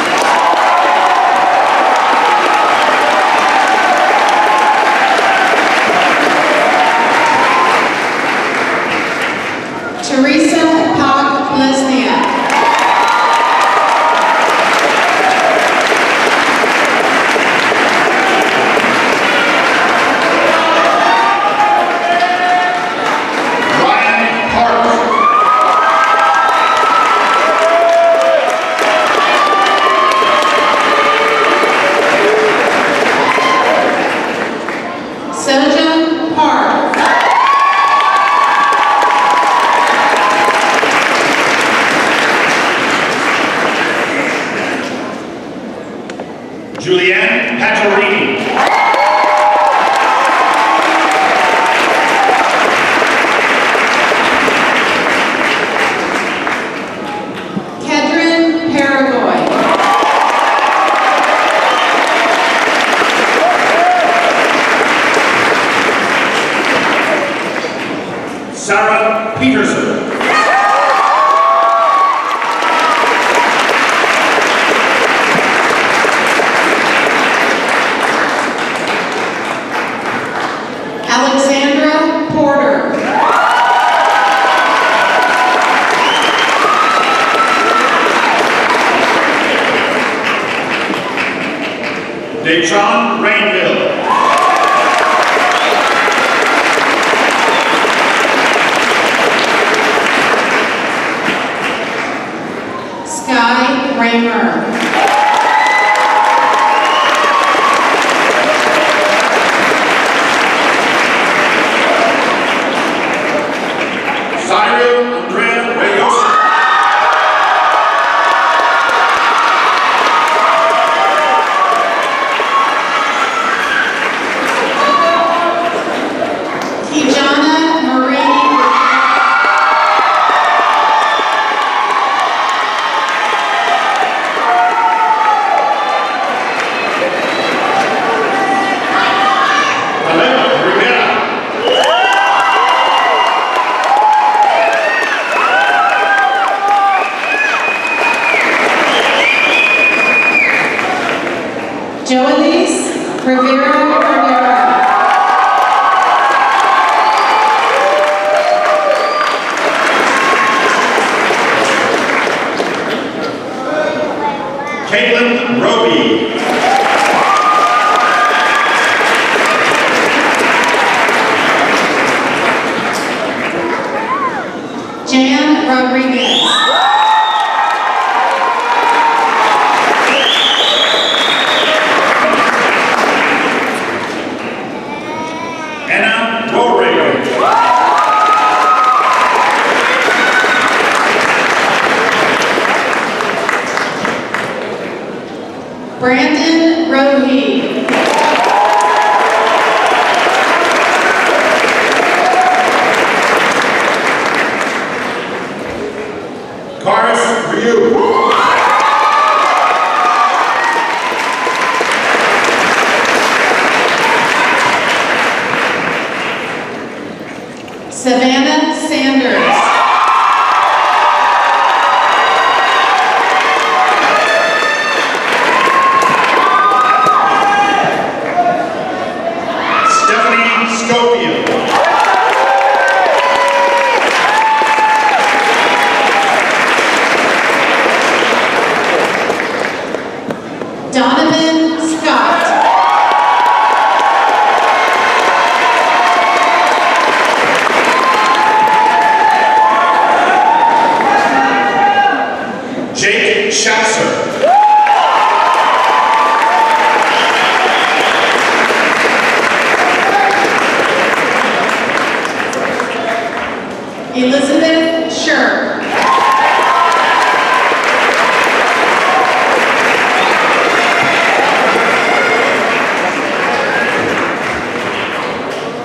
Speaker 10: Teresa Pak Lesniak.
Speaker 3: Ryan Park.
Speaker 10: Sojung Park.
Speaker 3: Julianne Paciorini.
Speaker 10: Kedrin Paragoy.
Speaker 3: Sarah Peterson.
Speaker 10: Alexandra Porter.
Speaker 3: Deshaun Rainville.
Speaker 10: Sky Raymer. Jan Rodriguez.
Speaker 3: Anna Rorager.
Speaker 10: Brandon Rohe.
Speaker 3: Karis Ryu.
Speaker 10: Savannah Sanders.
Speaker 3: Stephanie Scopio.
Speaker 10: Donovan Scott.
Speaker 3: Jake Schatzer.
Speaker 10: Elizabeth Scher.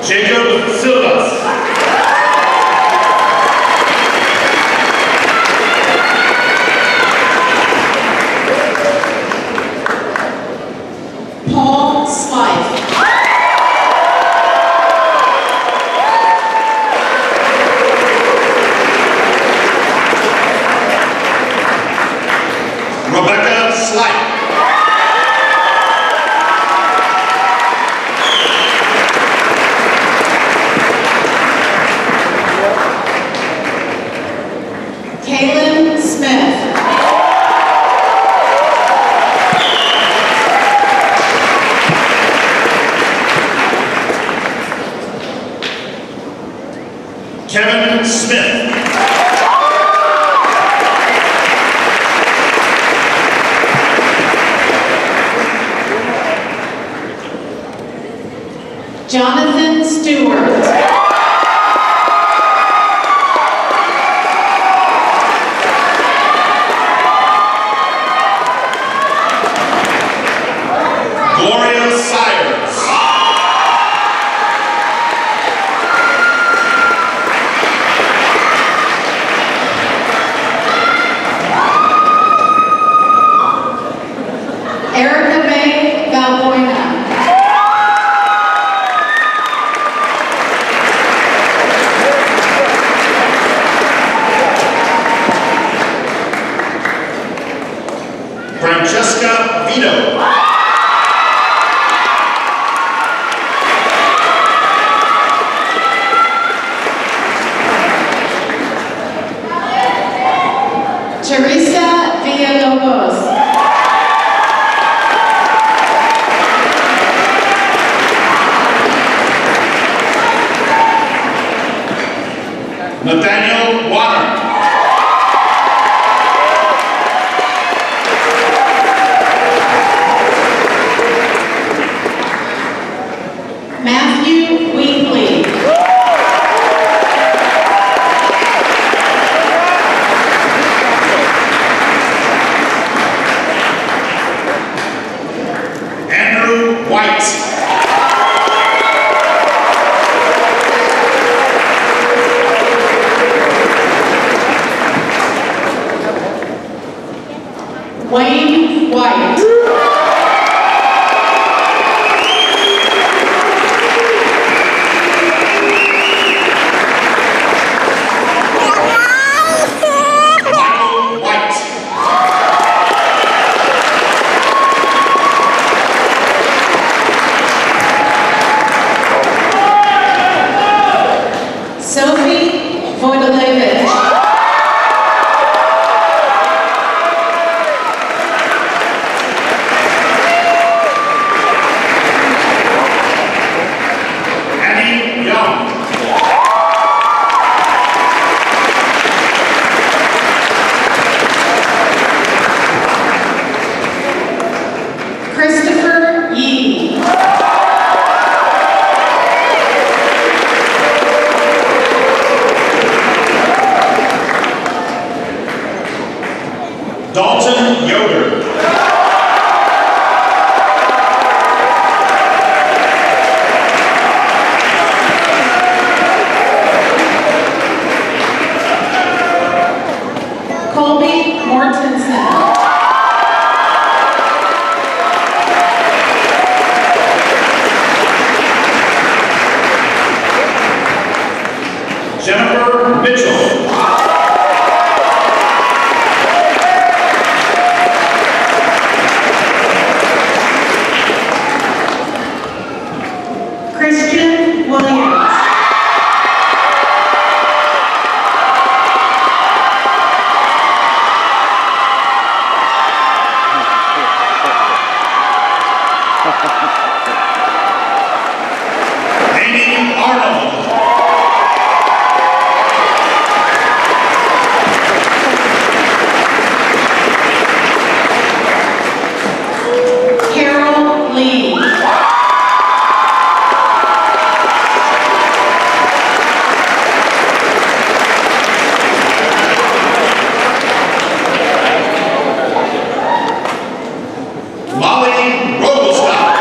Speaker 3: Jacob Silvas.
Speaker 10: Paul Slife.
Speaker 3: Rebecca Slight.
Speaker 10: Kaylin Smith.
Speaker 3: Kevin Smith.
Speaker 10: Jonathan Stewart.
Speaker 3: Gloria Sires.
Speaker 10: Erica May Valbuena.
Speaker 3: Francesca Vito.
Speaker 10: Teresa Villalobos.
Speaker 3: Nathaniel Water.
Speaker 10: Matthew Weekly.
Speaker 3: Andrew White.
Speaker 10: Wayne White. Martinson.
Speaker 3: Jennifer Mitchell.
Speaker 10: Christian Williams.
Speaker 3: Amy Arnold.
Speaker 10: Carol Lee.
Speaker 3: Molly Rogelstock.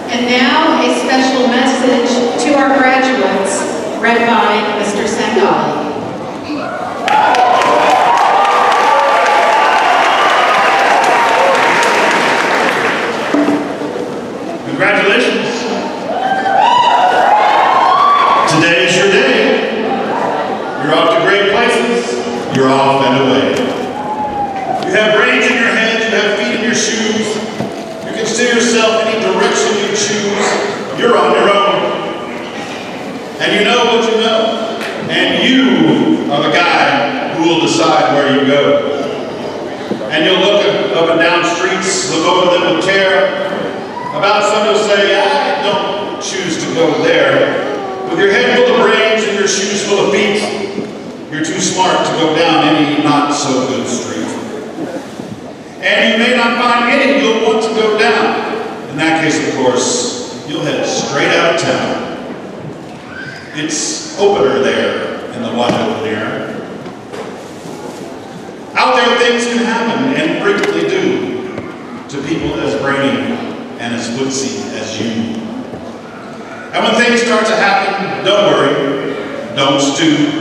Speaker 10: And now a special message to our graduates, read by Mr. Sangali.
Speaker 3: Congratulations. Today is your day. You're off to great places. You're off and away. You have brains in your head. You have feet in your shoes. You can steer yourself any direction you choose. You're on your own. And you know what you know. And you are the guy who will decide where you go. And you'll look up and down streets, look over them with care. About some who say, I don't choose to go there. With your head full of brains and your shoes full of feet, you're too smart to go down any not so good street. And you may not find any you'll want to go down. In that case, of course, you'll head straight out of town. It's opener there in the wide open air. Out there things can happen, and frequently do, to people as brainy and as woodsy as you. And when things start to happen, don't worry, don't stew,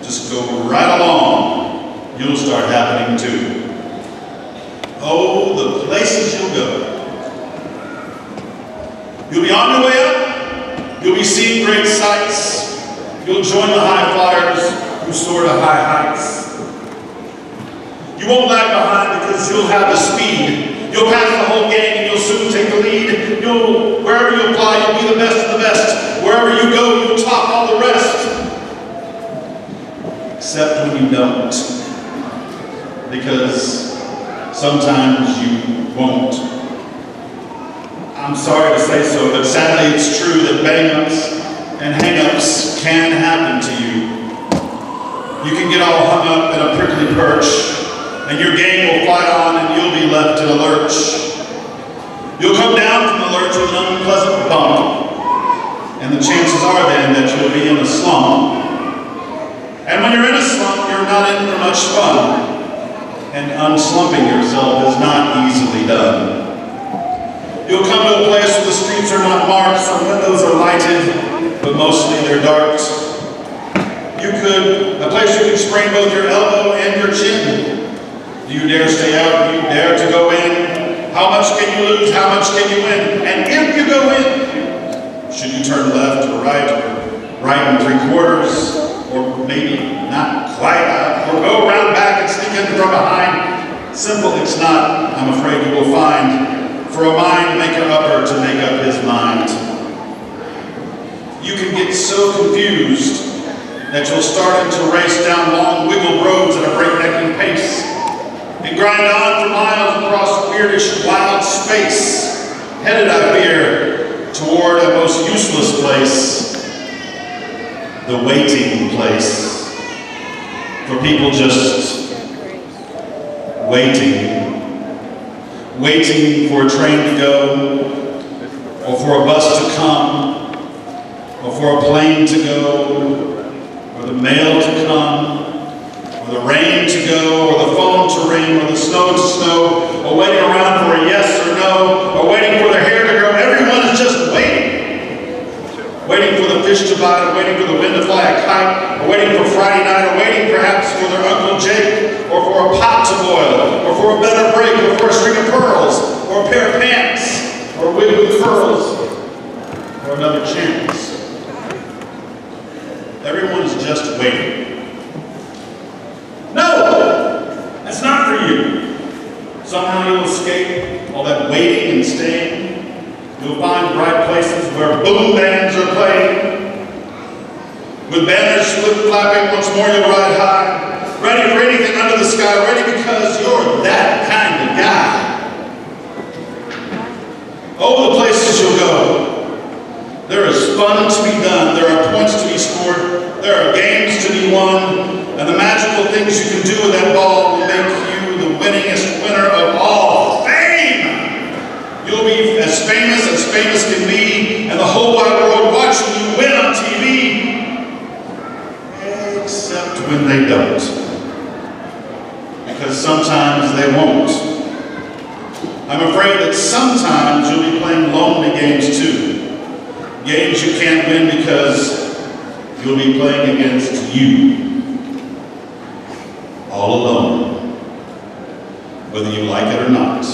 Speaker 3: just go right along. You'll start happening too. Oh, the places you'll go. You'll be on your way up, you'll be seeing great sights, you'll join the high flyers who soar to high heights. You won't lag behind because you'll have the speed. You'll pass the whole gang and you'll soon take the lead. Wherever you apply, you'll be the best of the best. Wherever you go, you'll top all the rest. Except when you don't. Because sometimes you won't. I'm sorry to say so, but sadly it's true that bang-ups and hang-ups can happen to you. You can get all hung up in a prickly perch, and your game will fly on and you'll be left in a lurch. You'll come down from the lurch with an unpleasant bump, and the chances are then that you'll be in a slump. And when you're in a slump, you're not in for much fun, and unslumping yourself is not easily done. You'll come to a place where the streets are not marked, some windows are lighted, but mostly they're dark. A place you can sprain both your elbow and your chin. Do you dare stay out? Do you dare to go in? How much can you lose? How much can you win? And if you go in, should you turn left or right and 3/4, or maybe not quite out, or go around back and sneak in from behind? Simple it's not, I'm afraid you will find, for a mind maker upper to make up his mind. You can get so confused that you'll start to race down long wiggled roads at a breaknecking pace, and grind on for miles across weirdish wild space, headed, I fear, toward a most useless place, the waiting place, for people just waiting for a train to go, or for a bus to come, or for a plane to go, or the mail to come, or
Speaker 8: the rain to go, or the phone to ring, or the snow to snow, or waiting around for a yes or no, or waiting for their hair to grow. Everyone is just waiting. Waiting for the fish to bite, or waiting for the wind to fly a kite, or waiting for Friday night, or waiting perhaps for their Uncle Jake, or for a pot to boil, or for a better break, or for a string of pearls, or a pair of pants, or a wig with curls, or another chance. Everyone's just waiting. No! That's not for you. Somehow you'll escape all that waiting and staying. You'll find bright places where boom bands are playing. With banners flip-flapping, once more you'll ride high. Ready for anything under the sky, ready because you're that kind of guy. Oh, the places you'll go. There is fun to be done, there are points to be scored, there are games to be won, and the magical things you can do with that ball will make you the winningest winner of all. Fame! You'll be as famous can be, and the whole wide world watching you win on TV. Except when they don't. Because sometimes they won't. I'm afraid that sometimes you'll be playing lonely games too. Games you can't win because you'll be playing against you. All alone. Whether you like it or not.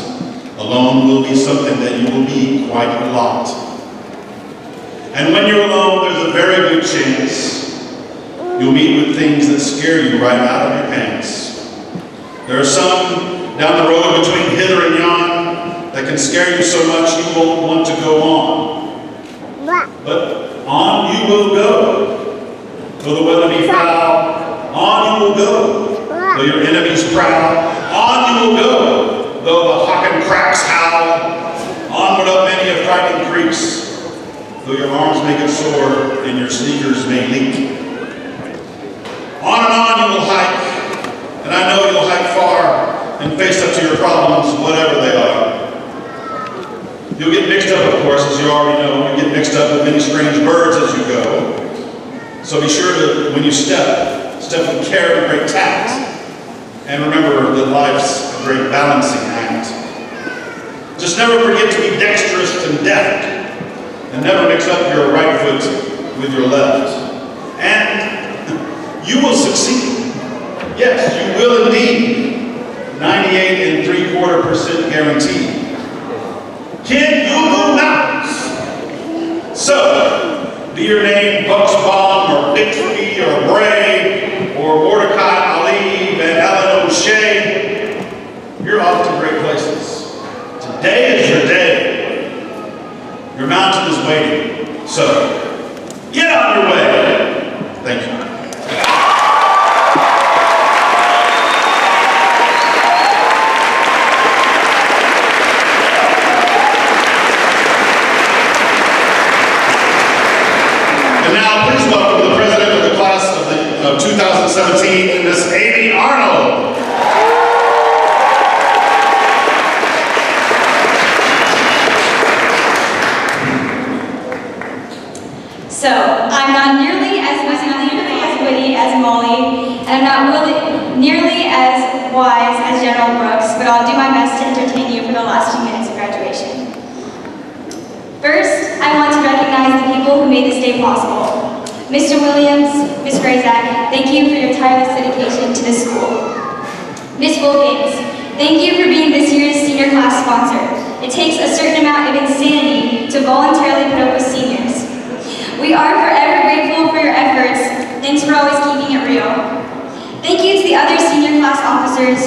Speaker 8: Alone will be something that you will be quite a lot. And when you're alone, there's a very good chance you'll meet with things that scare you right out of your pants. There are some down the road between hither and yon that can scare you so much you won't want to go on. But on you will go, though the weather be foul. On you will go, though your enemies prowl. On you will go, though the hock and cracks howl. Onward up many of frightening creeks, though your arms may get sore and your sneakers may leak. On you will hike, and I know you'll hike far and face up to your problems, whatever they are. You'll get mixed up, of course, as you already know. You'll get mixed up with many strange birds as you go. So be sure to, when you step with care and great tact. And remember that life's a great balancing act. Just never forget to be dexterous and deft. And never mix up your right foot with your left. And you will succeed. Yes, you will indeed. 98 3/4% guaranteed. Kid, you move mountains. So, be your name Bucksbaum or Bixby or Bray or Mordecai Ali, Van Allen O'Shea, you're off to great places. Today is your day. Your mountain is waiting. So, get on your way. Thank you. And now, please welcome the president of the class of 2017, Miss Amy Arnold.
Speaker 4: So, I'm not nearly as witty as Molly, and I'm not nearly as wise as General Brooks, but I'll do my best to entertain you for the last few minutes of graduation. First, I want to recognize the people who made this day possible. Mr. Williams, Ms. Grazak, thank you for your tireless dedication to the school. Ms. Wilkins, thank you for being this year's senior class sponsor. It takes a certain amount of insanity to voluntarily put up with seniors. We are forever grateful for your efforts. Thanks for always keeping it real. Thank you to the other senior class officers,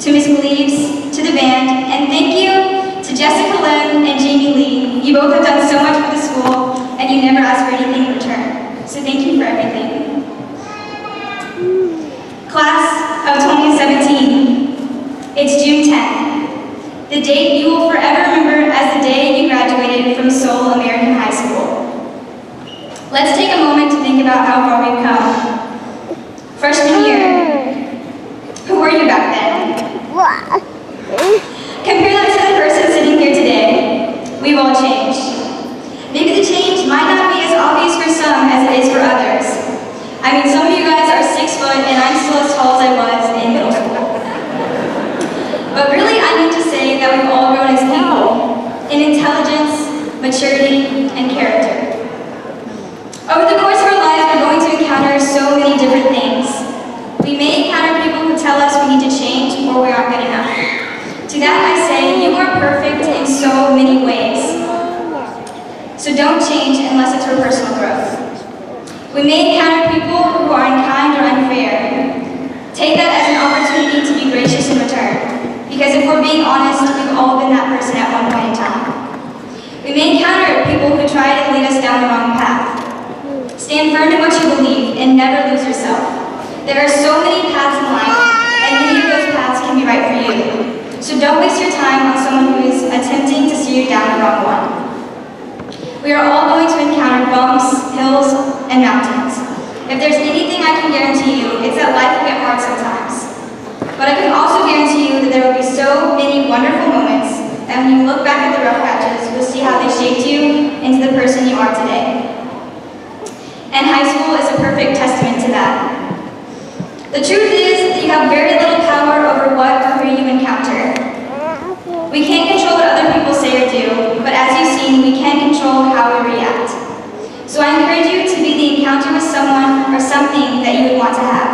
Speaker 4: to Ms. Cleaves, to the band, and thank you to Jessica Lim and Jamie Lee. You both have done so much for the school, and you never ask for anything in return. So thank you for everything. Class of 2017, it's June 10th. The date you will forever remember as the day you graduated from Seoul American High School. Let's take a moment to think about how far we've come. Freshman year, who were you back then? Compare that to the person sitting here today. We've all changed. Maybe the change might not be as obvious for some as it is for others. I mean, some of you guys are 6 foot and I'm still as tall as I We may encounter people who are unkind or unfair. Take that as an opportunity to be gracious in return, because if we're being honest, we've all been that person at one point in time. We may encounter people who try to lead us down the wrong path. Stand firm in what you believe and never lose yourself. There are so many paths in life, and many of those paths can be right for you. So don't waste your time on someone who is attempting to steer you down the wrong one. We are all going to encounter bumps, hills, and mountains. If there's anything I can guarantee you, it's that life will get hard sometimes. But I can also guarantee you that there will be so many wonderful moments that when you look back at the rough patches, you'll see how they shaped you into the person you are today. And high school is a perfect testament to that. The truth is that you have very little power over what or who you encounter. We can't control what other people say or do, but as you've seen, we can control how we react. So I encourage you to be the encounter with someone or something that you would want to have.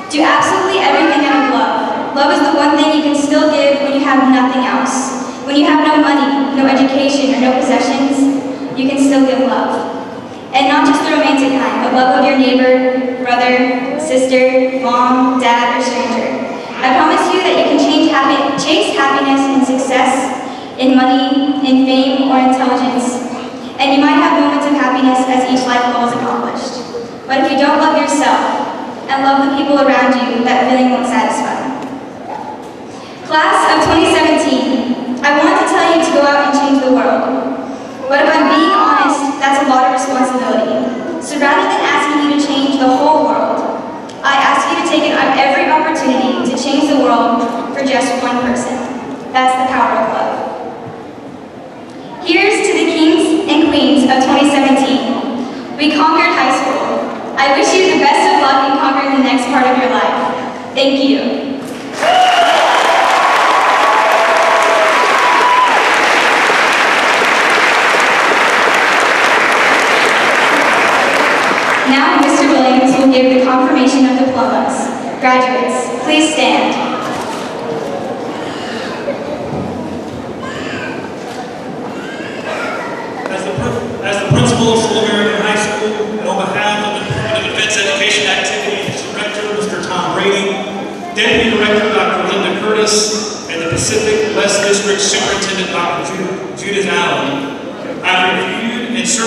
Speaker 4: Do absolutely everything out of love. Love is the one thing you can still give when you have nothing else. When you have no money, no education, or no possessions, you can still give love. And not just the romantic kind, but love of your neighbor, brother, sister, mom, dad, or stranger. I promise you that you can chase happiness and success in money, in fame, or intelligence. And you might have moments of happiness as each life goal is accomplished. But if you don't love yourself and love the people around you, that feeling won't satisfy. Class of 2017, I want to tell you to go out and change the world. But if I'm being honest, that's a lot of responsibility. So rather than asking you to change the whole world, I ask you to take every opportunity to change the world for just one person. That's the power of love. Here's to the kings and queens of 2017. We conquered high school. I wish you the best of luck in conquering the next part of your life. Thank you. Now Mr. Williams will give the confirmation of diplomas. Graduates, please stand.
Speaker 3: As the principal of Seoul American High School, and on behalf of the Department of Defense Education Activities Director, Mr. Tom Brady, Deputy Director, Dr. Linda Curtis, and the Pacific West District Superintendent, Dr. Judith Allen, I've reviewed and certified